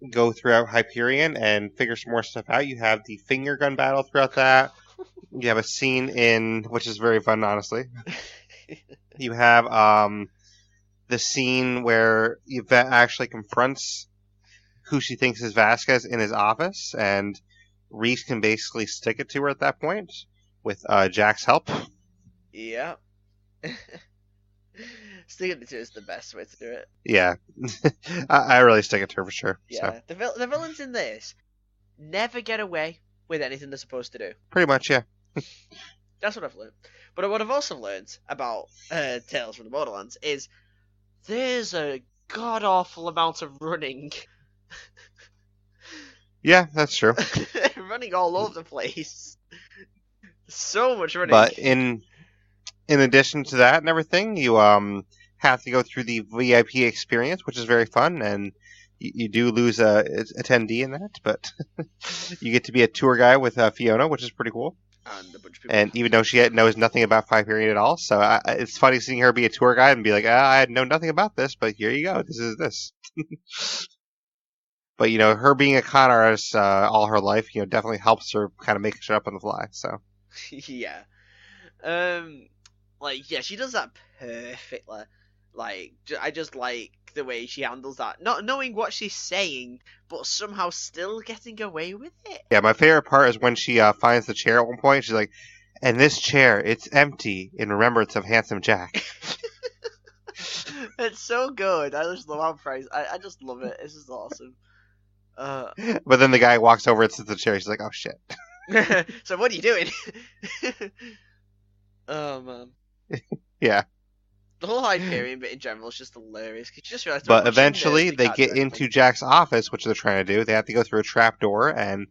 go throughout Hyperion and figure some more stuff out. You have the finger gun battle throughout that. You have a scene which is very fun, honestly. You have the scene where Yvette actually confronts who she thinks is Vasquez in his office, and Reese can basically stick it to her at that point with Jack's help. Yeah. Sticking it to her is the best way to do it. Yeah. I really stick it to her for sure. Yeah. So. The villains in this never get away with anything they're supposed to do. Pretty much, yeah. That's what I've learned. But what I've also learned about Tales from the Borderlands is there's a god-awful amount of running. Yeah, that's true. Running all over the place. So much running. But in addition to that and everything, you have to go through the VIP experience, which is very fun, and you do lose a attendee in that, but you get to be a tour guide with Fiona, which is pretty cool. And a bunch of people. And even though she knows nothing about Hyperion at all, so it's funny seeing her be a tour guide and be like, I know nothing about this, but here you go, this is this. But, her being a con artist all her life, definitely helps her kind of make shit up on the fly, so. Yeah. She does that perfectly. Like, I just like the way she handles that. Not knowing what she's saying, but somehow still getting away with it. Yeah, my favorite part is when she finds the chair at one point. She's like, "And this chair, it's empty in remembrance of handsome Jack." It's so good. I just love how praise. I just love it. It's just awesome. But then the guy walks over and sits in the chair. She's like, "Oh shit." So what are you doing? Oh man. Yeah. The whole Hyperion bit in general is just hilarious. Cause you just realize. But eventually, they get into Jack's office, which they're trying to do. They have to go through a trap door, and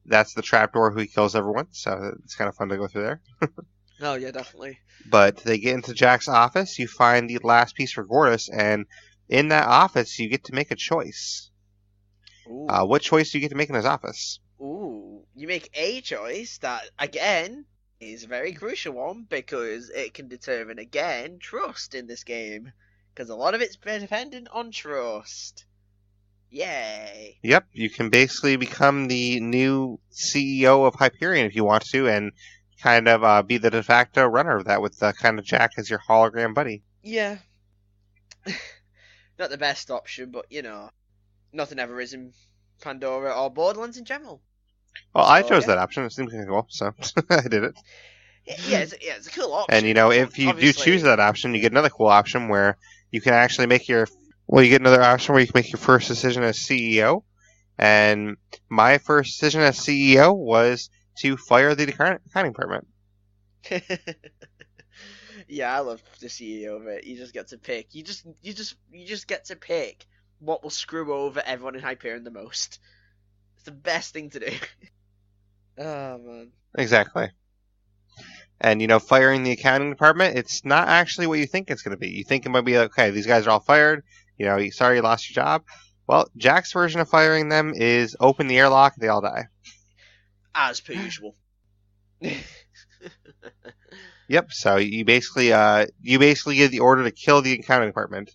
that's the trap door who kills everyone. So it's kind of fun to go through there. Oh yeah, definitely. But they get into Jack's office. You find the last piece for Gortys, and in that office, you get to make a choice. Ooh. What choice do you get to make in his office? Ooh, you make a choice that again is a very crucial one because it can determine again trust in this game because a lot of it's dependent on trust. Yay! Yep, you can basically become the new CEO of Hyperion if you want to, and kind of be the de facto runner of that with kind of Jack as your hologram buddy. Yeah. Not the best option, but nothing ever is in Pandora or Borderlands in general. Well, I chose that option. It seems kind of cool, so I did it. Yeah, it's a cool option. And if you do choose that option, you get another cool option where you can actually make you get another option where you can make your first decision as CEO. And my first decision as CEO was to fire the accounting department. Yeah, I love the CEO of it. You just get to pick. You just get to pick what will screw over everyone in Hyperion the most. It's the best thing to do. Oh man. Exactly. And firing the accounting department, it's not actually what you think it's going to be. You think it might be like, okay, these guys are all fired. Sorry you lost your job. Well, Jack's version of firing them is open the airlock and they all die. As per usual. Yep. So you basically give the order to kill the accounting department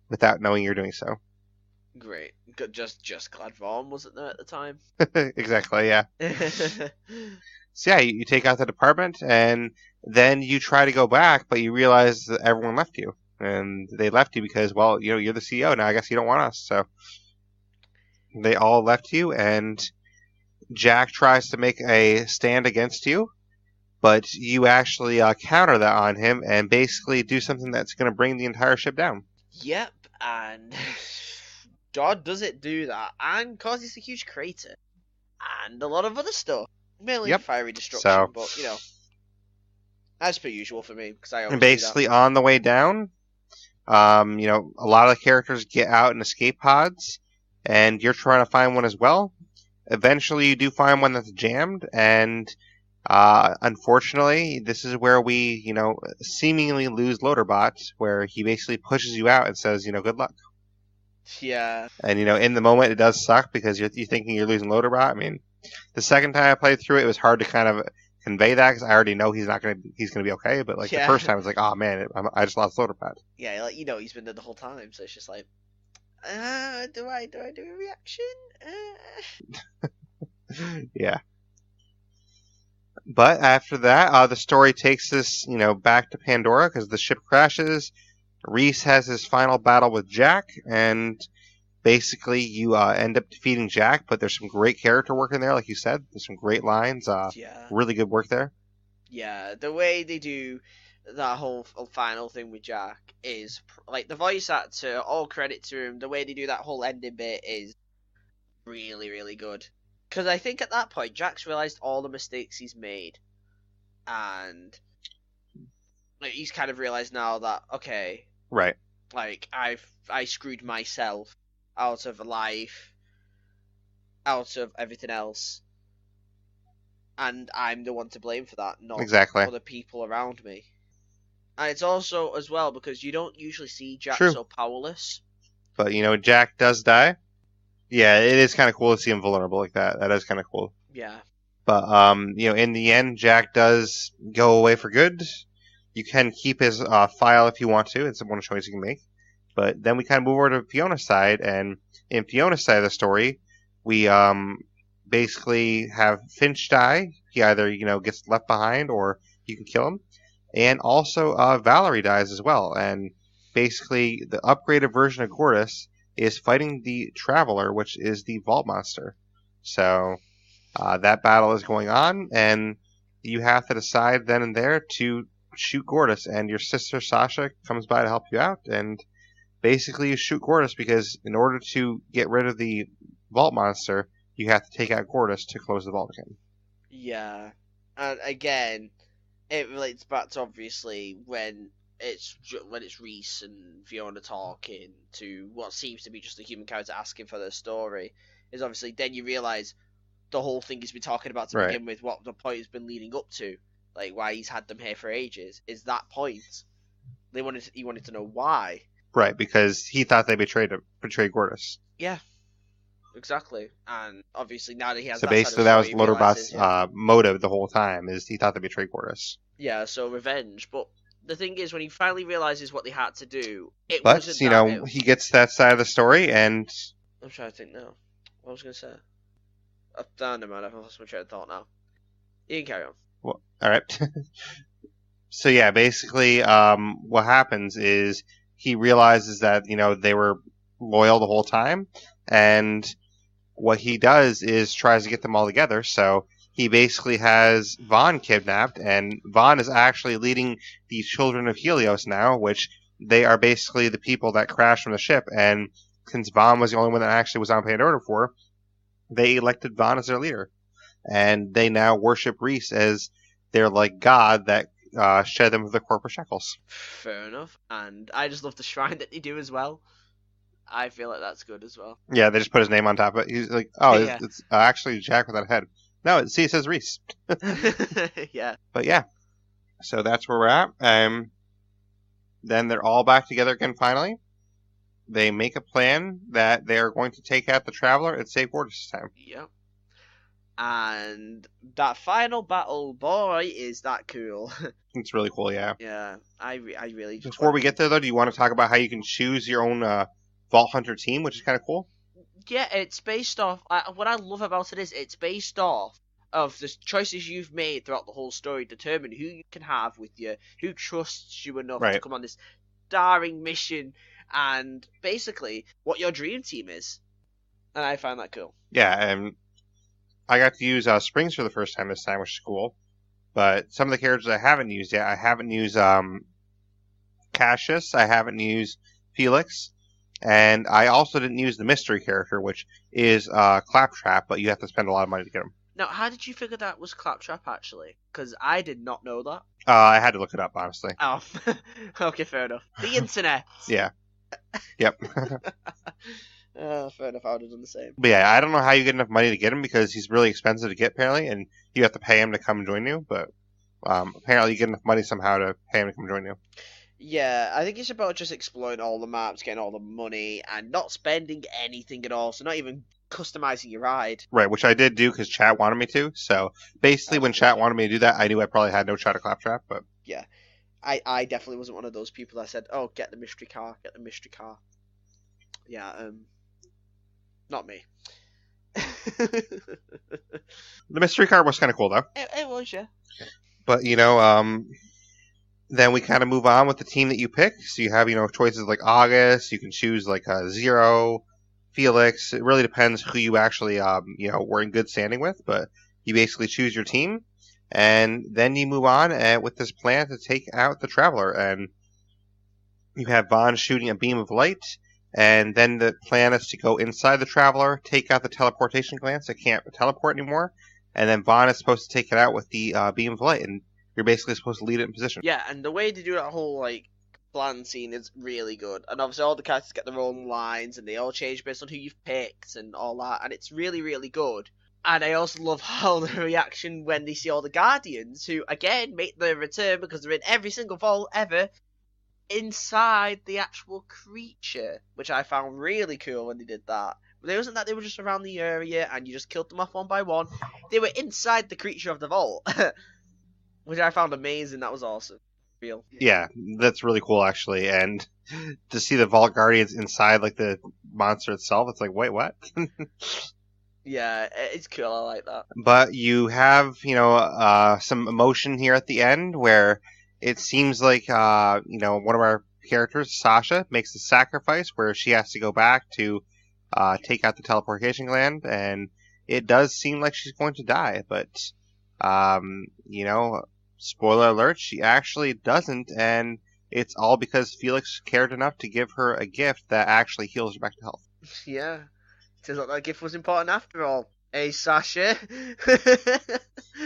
without knowing you're doing so. Great. Just Glad Vaughn wasn't there at the time. Exactly. Yeah. So yeah, you take out the department, and then you try to go back, but you realize that everyone left you, and they left you because, well, you're the CEO now. I guess you don't want us, so they all left you, and Jack tries to make a stand against you, but you actually counter that on him and basically do something that's going to bring the entire ship down. Yep, and God does it do that, and causes a huge crater, and a lot of other stuff. Mainly fiery destruction, but as per usual for me, because I always and basically on the way down, a lot of the characters get out in escape pods, and you're trying to find one as well. Eventually, you do find one that's jammed, and unfortunately, this is where we, seemingly lose Loaderbot, where he basically pushes you out and says, good luck. Yeah. And in the moment, it does suck because you're thinking you're losing Loaderbot. I mean. The second time I played through it, it was hard to kind of convey that because I already know he's gonna be okay. But the first time, it's like, oh man, I just lost Loaderbot. Yeah, he's been there the whole time, so it's just like, do I do a reaction? Yeah. But after that, the story takes us, back to Pandora because the ship crashes. Reese has his final battle with Jack, and basically, you end up defeating Jack, but there's some great character work in there, like you said. There's some great lines. Really good work there. Yeah, the way they do that whole final thing with Jack is, the voice actor, all credit to him, the way they do that whole ending bit is really, really good. Because I think at that point, Jack's realised all the mistakes he's made. And he's kind of realised now that, okay. Right. I screwed myself out of life, out of everything else, and I'm the one to blame for that, not other people around me. And it's also as well because you don't usually see Jack so powerless. But Jack does die. Yeah, it is kind of cool to see him vulnerable like that. That is kind of cool. Yeah. But in the end, Jack does go away for good. You can keep his file if you want to. It's one choice you can make. But then we kind of move over to Fiona's side, and in Fiona's side of the story, we basically have Finch die. He either gets left behind or you can kill him, and also Valerie dies as well. And basically the upgraded version of Gortys is fighting the Traveler, which is the Vault Monster. So that battle is going on, and you have to decide then and there to shoot Gortys, and your sister Sasha comes by to help you out, and basically you shoot Gortys because in order to get rid of the Vault Monster, you have to take out Gortys to close the vault again. Yeah, and again, it relates back to obviously when it's Reese and Fiona talking to what seems to be just a human character asking for their story. Is obviously then you realise the whole thing he's been talking about to Right. begin with, what the point has been leading up to, like why he's had them here for ages, is that point. He wanted to know why. Right, because he thought they betrayed Gortys. Yeah, exactly. And obviously now that he has So that basically, side that of was the story, he Loaderbot's realises, motive the whole time, is he thought they betrayed Gortys. yeah, so revenge. But the thing is, when he finally realizes what they had to do, it But, wasn't you that. know, he gets that side of the story, and I'm trying to think now. What was I going to say? Never mind, I've lost my train of thought now. You can carry on. well, all right. So yeah, basically, what happens is he realizes that they were loyal the whole time, and what he does is tries to get them all together. So he basically has Vaughn kidnapped, and Vaughn is actually leading the Children of Helios now, which they are basically the people that crashed from the ship. And since Vaughn was the only one that actually was on Pandora for, they elected Vaughn as their leader, and they now worship Reese as their god that shed them of the corporate shackles. Fair enough. And I just love the shrine that they do as well. I feel like that's good as well. Yeah, they just put his name on top of it. He's like, oh, Yeah. it's actually Jack without a head. No, see, it says Reese. Yeah. But yeah, so that's where we're at. Then they're all back together again finally. They make a plan that they are going to take out the Traveler and save Gortys this time. Yep. And that final battle, boy, is that cool. It's really cool, yeah. Yeah, I really just... Before we get there, though, do you want to talk about how you can choose your own Vault Hunter team, which is kind of cool? Yeah, it's based off... what I love about it is it's based off of the choices you've made throughout the whole story, determine who you can have with you, who trusts you enough to come on this daring mission, and basically what your dream team is. And I find that cool. Yeah, and I got to use Springs for the first time this time, which is cool. But some of the characters I haven't used yet, I haven't used Cassius, I haven't used Felix, and I also didn't use the mystery character, which is Claptrap, but you have to spend a lot of money to get him. Now, how did you figure that was Claptrap, actually? Because I did not know that. I had to look it up, honestly. Oh, okay, fair enough. The internet! Yeah. Yep. Fair enough, I would have done the same. But yeah, I don't know how you get enough money to get him, because he's really expensive to get, apparently, and you have to pay him to come join you, but apparently you get enough money somehow to pay him to come join you. Yeah, I think it's about just exploring all the maps, getting all the money, and not spending anything at all, so not even customizing your ride. Right, which I did do because chat wanted me to, so basically when chat wanted me to do that, I knew I probably had no shot at Claptrap, but... Yeah, I definitely wasn't one of those people that said, oh, get the mystery car. Yeah, not me. The mystery car was kind of cool, though. It was, yeah. But, then we kind of move on with the team that you pick. So you have, choices like August. You can choose like Zero, Felix. It really depends who you actually, were in good standing with. But you basically choose your team, and then you move on with this plan to take out the Traveler. And you have Vaughn shooting a beam of light, and then the plan is to go inside the Traveler, take out the teleportation glance. It can't teleport anymore, and then Vaughn is supposed to take it out with the beam of light, and you're basically supposed to lead it in position. Yeah, and the way they do that whole plan scene is really good. And obviously all the characters get their own lines, and they all change based on who you've picked and all that, and it's really, really good. And I also love how the reaction when they see all the Guardians, who again make their return because they're in every single vault ever, inside the actual creature, which I found really cool when they did that. But it wasn't that they were just around the area and you just killed them off one by one. They were inside the creature of the vault. Which I found amazing. That was awesome. Real. Yeah, that's really cool, actually. And to see the Vault Guardians inside, the monster itself, it's like, wait, what? Yeah, it's cool. I like that. But you have, some emotion here at the end where it seems like, one of our characters, Sasha, makes the sacrifice where she has to go back to take out the teleportation gland, and it does seem like she's going to die, but, spoiler alert, she actually doesn't, and it's all because Felix cared enough to give her a gift that actually heals her back to health. Yeah. Turns out that gift was important after all. Hey, Sasha.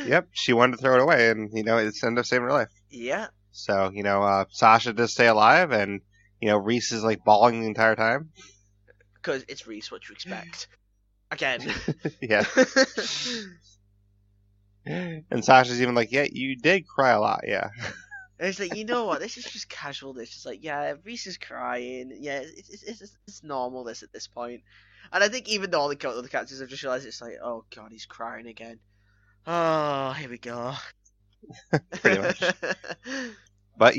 Yep, she wanted to throw it away, and, it's ended up saving her life. Yeah. So, Sasha does stay alive, and, Reese is, bawling the entire time. Because it's Reese, what you expect. Again. Yeah. And Sasha's even like, yeah, you did cry a lot, yeah. And it's like, you know what, this is just casual, this is like, yeah, Reese is crying, yeah, it's normal, this, at this point. And I think even though all the other characters have just realised, it's like, oh god, he's crying again. Oh, here we go. Pretty much. But,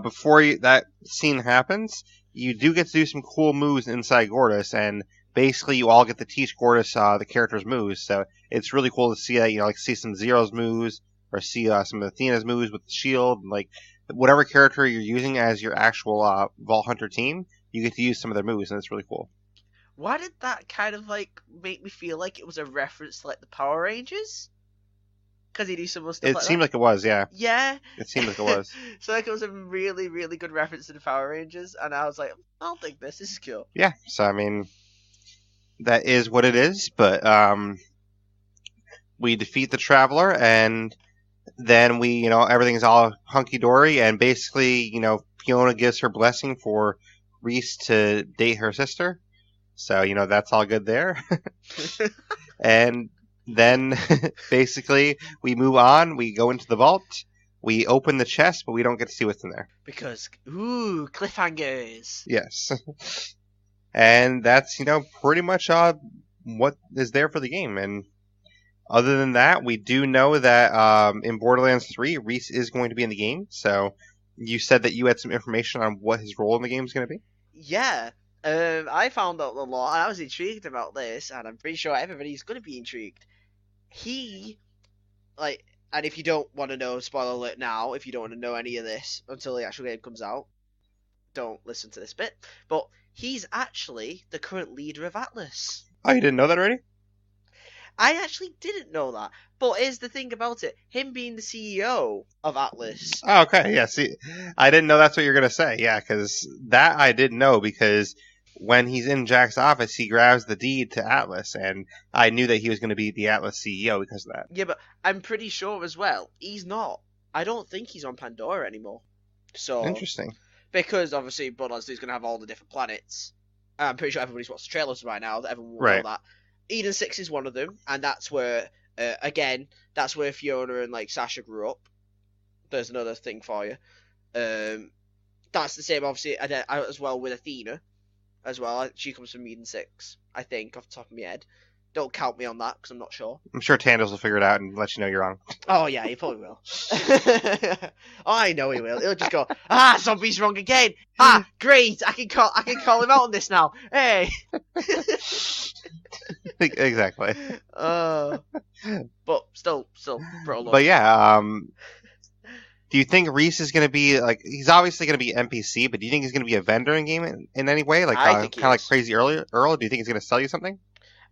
before that scene happens, you do get to do some cool moves inside Gortys, and basically you all get to teach Gortys the character's moves, so it's really cool to see that, see some Zero's moves, or see some of Athena's moves with the shield, and, whatever character you're using as your actual Vault Hunter team, you get to use some of their moves, and it's really cool. Why did that kind of, make me feel like it was a reference to, the Power Rangers? Because he do some stuff It seemed like it was, yeah. Yeah. It seemed like it was. So, it was a really, really good reference to the Power Rangers, and I was like, I'll take this. This is cool. Yeah, so, I mean, that is what it is, but, we defeat the Traveler, and then we, everything's all hunky-dory, and basically, Fiona gives her blessing for Reese to date her sister. So, that's all good there. And then, basically, we move on, we go into the vault, we open the chest, but we don't get to see what's in there. Because, cliffhangers. Yes. And that's, pretty much what is there for the game, and other than that, we do know that in Borderlands 3, Reese is going to be in the game. So you said that you had some information on what his role in the game is going to be? Yeah. I found out a lot, and I was intrigued about this, and I'm pretty sure everybody's going to be intrigued. He, and if you don't want to know, spoiler alert now, if you don't want to know any of this until the actual game comes out, don't listen to this bit. But he's actually the current leader of Atlas. Oh, you didn't know that already? I actually didn't know that. But here's the thing about it. Him being the CEO of Atlas. Oh, okay, yeah, see, I didn't know that's what you're going to say. Yeah, because that I didn't know, because when he's in Jack's office, he grabs the deed to Atlas, and I knew that he was going to be the Atlas CEO because of that. Yeah, but I'm pretty sure as well, he's not. I don't think he's on Pandora anymore. So Interesting. Because, obviously, Borderlands 2 is going to have all the different planets. I'm pretty sure everybody's watched the trailers by now, that everyone will know that. Eden 6 is one of them, and that's where, again, that's where Fiona and, Sasha grew up. There's another thing for you. That's the same, obviously, as well with Athena, as well. She comes from Eden 6, I think, off the top of my head. Don't count me on that, because I'm not sure. I'm sure Tandles will figure it out and let you know you're wrong. Oh, yeah, he probably will. Oh, I know he will. He'll just go, Zombie's wrong again. Great, I can call him out on this now. Hey. Exactly. But still, bro. But yeah, do you think Reese is going to be, he's obviously going to be NPC, but do you think he's going to be a vendor in game in any way? Kind of like Crazy Earl? Do you think he's going to sell you something?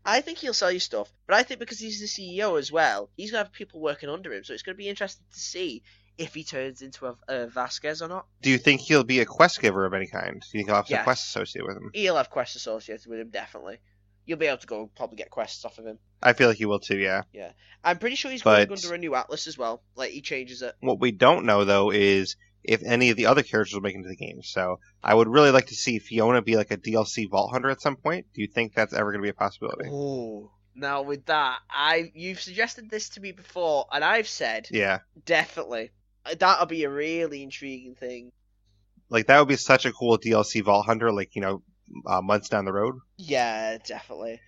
I think he'll sell you stuff, but I think because he's the CEO as well, he's going to have people working under him, so it's going to be interesting to see if he turns into a Vasquez or not. Do you think he'll be a quest giver of any kind? Do you think he'll have some quests associated with him? He'll have quests associated with him, definitely. You'll be able to go probably get quests off of him. I feel like he will too, yeah. Yeah. I'm pretty sure he's going under a new Atlas as well. He changes it. What we don't know, though, is if any of the other characters will make it into the game. So I would really like to see Fiona be a DLC Vault Hunter at some point. Do you think that's ever going to be a possibility? Oh. Now, with that, you've suggested this to me before, and I've said, yeah, definitely. That'll be a really intriguing thing. That would be such a cool DLC Vault Hunter, months down the road. Yeah, definitely.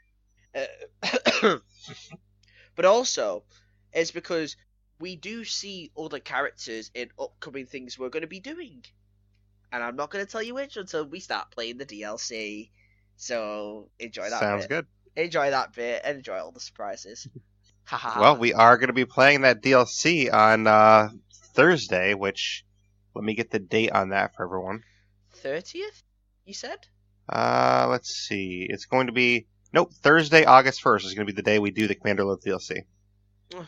But also, it's because we do see other characters in upcoming things we're going to be doing. And I'm not going to tell you which until we start playing the DLC. So, enjoy that Sounds bit. good. Enjoy that bit and enjoy all the surprises. Well, we are going to be playing that DLC on Thursday, which, let me get the date on that for everyone. 30th, you said? Let's see. It's going to be... Nope, Thursday, August 1st is going to be the day we do the Commander Loath DLC. Oh,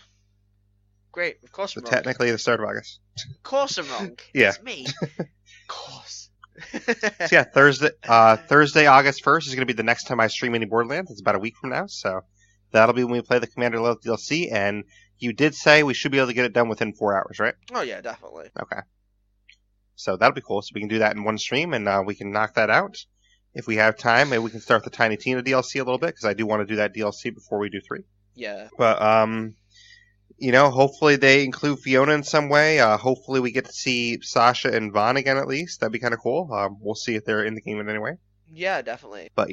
great, of course So I'm wrong. technically the start of August. Of course I'm wrong. Yeah. It's me. Of course. So yeah, Thursday, August 1st is going to be the next time I stream any Borderlands. It's about a week from now, so that'll be when we play the Commander Loath DLC, and you did say we should be able to get it done within 4 hours, right? Oh yeah, definitely. Okay. So that'll be cool. So we can do that in one stream, and we can knock that out. If we have time, maybe we can start the Tiny Tina DLC a little bit, because I do want to do that DLC before we do 3. Yeah. But, hopefully they include Fiona in some way. Hopefully we get to see Sasha and Vaughn again at least. That'd be kind of cool. We'll see if they're in the game in any way. Yeah, definitely. But,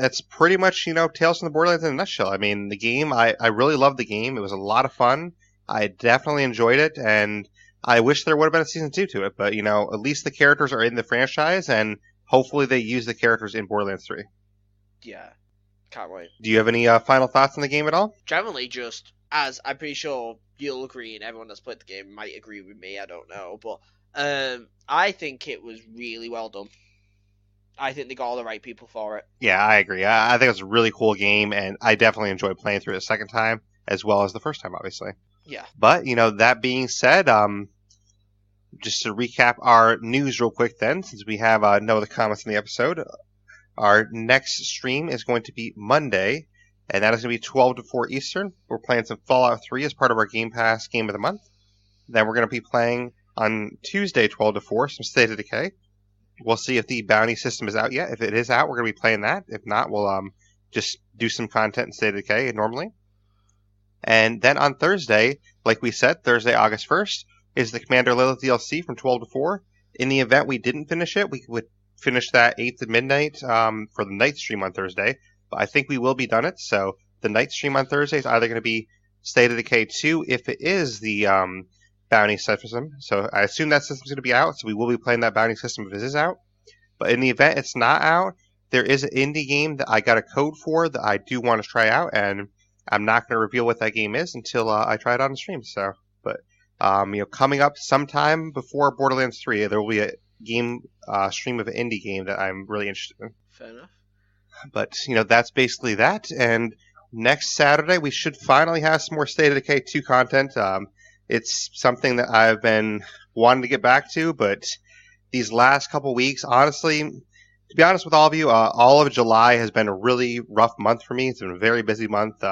that's pretty much, Tales from the Borderlands in a nutshell. I mean, the game, I really loved the game. It was a lot of fun. I definitely enjoyed it, and I wish there would have been a Season 2 to it. But, at least the characters are in the franchise, and hopefully they use the characters in Borderlands 3. Yeah. Can't wait. Do you have any final thoughts on the game at all? Generally, just as I'm pretty sure you'll agree, and everyone that's played the game might agree with me. I don't know, but I think it was really well done. I think they got all the right people for it. Yeah, I agree. I think it was a really cool game, and I definitely enjoyed playing through it a second time, as well as the first time, obviously. Yeah. But, that being said, just to recap our news real quick then, since we have no other comments in the episode, our next stream is going to be Monday, and that is going to be 12 to 4 Eastern. We're playing some Fallout 3 as part of our Game Pass Game of the Month. Then we're going to be playing on Tuesday, 12 to 4, some State of Decay. We'll see if the bounty system is out yet. If it is out, we're going to be playing that. If not, we'll just do some content in State of Decay normally. And then on Thursday, like we said, Thursday, August 1st, is the Commander Lilith DLC from 12 to 4. In the event we didn't finish it, we would finish that 8 to midnight for the night stream on Thursday. But I think we will be done it, so the night stream on Thursday is either going to be State of Decay 2 if it is the bounty system. So I assume that system's going to be out, so we will be playing that bounty system if it is out. But in the event it's not out, there is an indie game that I got a code for that I do want to try out, and I'm not going to reveal what that game is until I try it on the stream. So, but coming up sometime before Borderlands 3, there will be a game stream of an indie game that I'm really interested in. Fair enough. But that's basically that. And next Saturday we should finally have some more State of Decay 2 content. It's something that I've been wanting to get back to, but these last couple weeks, honestly, to be honest with all of you, all of July has been a really rough month for me. It's been a very busy month,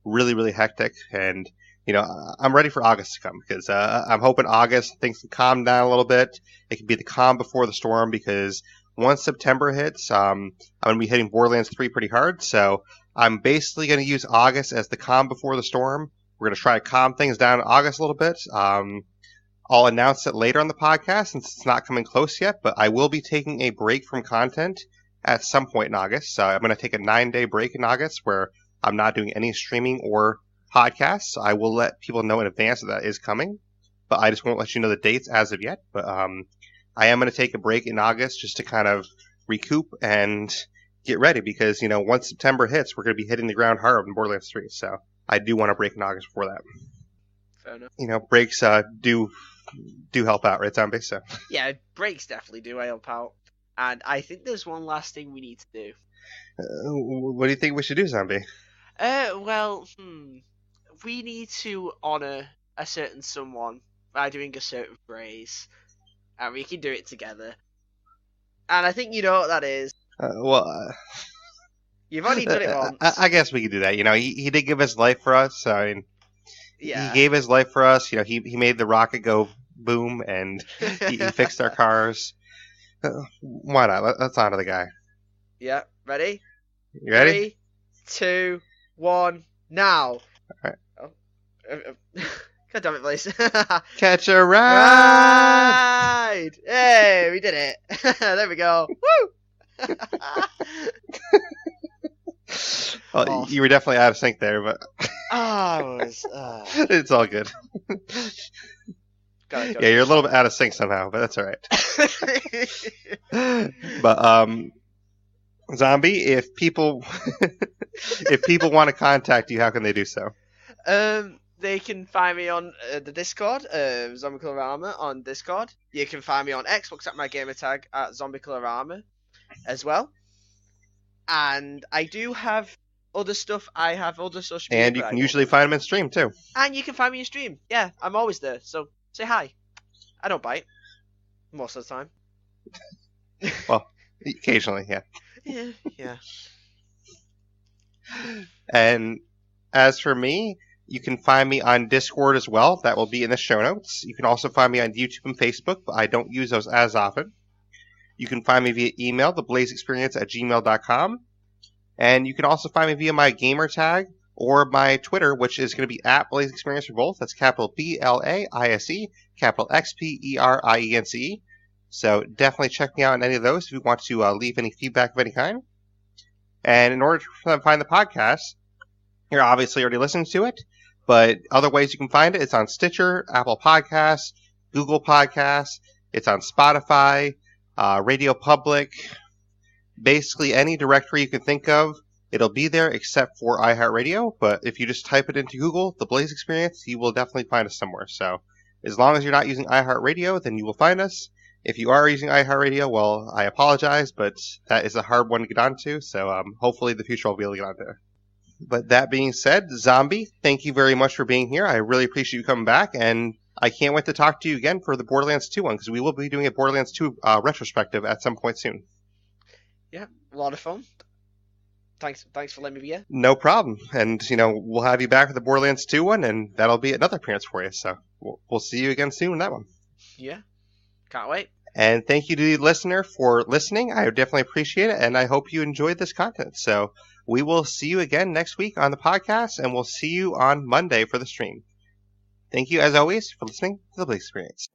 really, really hectic, and I'm ready for August to come because I'm hoping August things can calm down a little bit. It can be the calm before the storm because once September hits, I'm going to be hitting Borderlands 3 pretty hard. So I'm basically going to use August as the calm before the storm. We're going to try to calm things down in August a little bit. I'll announce it later on the podcast since it's not coming close yet, but I will be taking a break from content at some point in August. So I'm going to take a 9-day break in August where I'm not doing any streaming or podcasts. I will let people know in advance that is coming, but I just won't let you know the dates as of yet. But I am going to take a break in August just to kind of recoup and get ready because, once September hits, we're going to be hitting the ground hard in Borderlands 3. So I do want to break in August before that. Fair enough. Breaks do help out, right, Zombie? So yeah, breaks definitely do help out. And I think there's one last thing we need to do. What do you think we should do, Zombie? We need to honour a certain someone by doing a certain phrase. And we can do it together. And I think you know what that is. You've already done it once. I guess we could do that. He did give his life for us. So, I mean, yeah. He gave his life for us. He made the rocket go boom, and he fixed our cars. Why not? Let's honor the guy. Yeah. Ready? You ready? 3, 2, 1, now. All right. God damn it, Blaise. Catch a ride! Ride! Hey, we did it. There we go. Woo! Well, you were definitely out of sync there, but it's all good. Yeah, you're a little bit out of sync somehow, but that's all right. But Zombie, if people want to contact you, how can they do so? They can find me on the Discord, Zombie Colorama on Discord. You can find me on Xbox at my gamertag at Zombie Colorama as well. And I do have other stuff. I have other social media. And you can usually find them in stream, too. And you can find me in stream. Yeah, I'm always there. So say hi. I don't bite. Most of the time. Well, occasionally, yeah. Yeah. And as for me, you can find me on Discord as well. That will be in the show notes. You can also find me on YouTube and Facebook, but I don't use those as often. You can find me via email, theblaisexperience@gmail.com. And you can also find me via my gamer tag or my Twitter, which is going to be at BlaiseXPerience for both. That's capital BLAISE, capital XPerience. So definitely check me out on any of those if you want to leave any feedback of any kind. And in order to find the podcast, you're obviously already listening to it, but other ways you can find it, it's on Stitcher, Apple Podcasts, Google Podcasts, it's on Spotify, Radio Public, basically any directory you can think of, it'll be there except for iHeartRadio, but if you just type it into Google, the Blaise XPerience, you will definitely find us somewhere. So as long as you're not using iHeartRadio, then you will find us. If you are using iHeartRadio, well, I apologize, but that is a hard one to get onto, so hopefully in the future I'll be able to get onto there. But that being said, Zombie, thank you very much for being here. I really appreciate you coming back, and I can't wait to talk to you again for the Borderlands 2 one, because we will be doing a Borderlands 2 retrospective at some point soon. Yeah, a lot of fun. Thanks for letting me be here. No problem. And, we'll have you back for the Borderlands 2 one, and that'll be another appearance for you. So we'll see you again soon in that one. Yeah, can't wait. And thank you to the listener for listening. I definitely appreciate it, and I hope you enjoyed this content. So we will see you again next week on the podcast, and we'll see you on Monday for the stream. Thank you, as always, for listening to the BlaiseXPerience.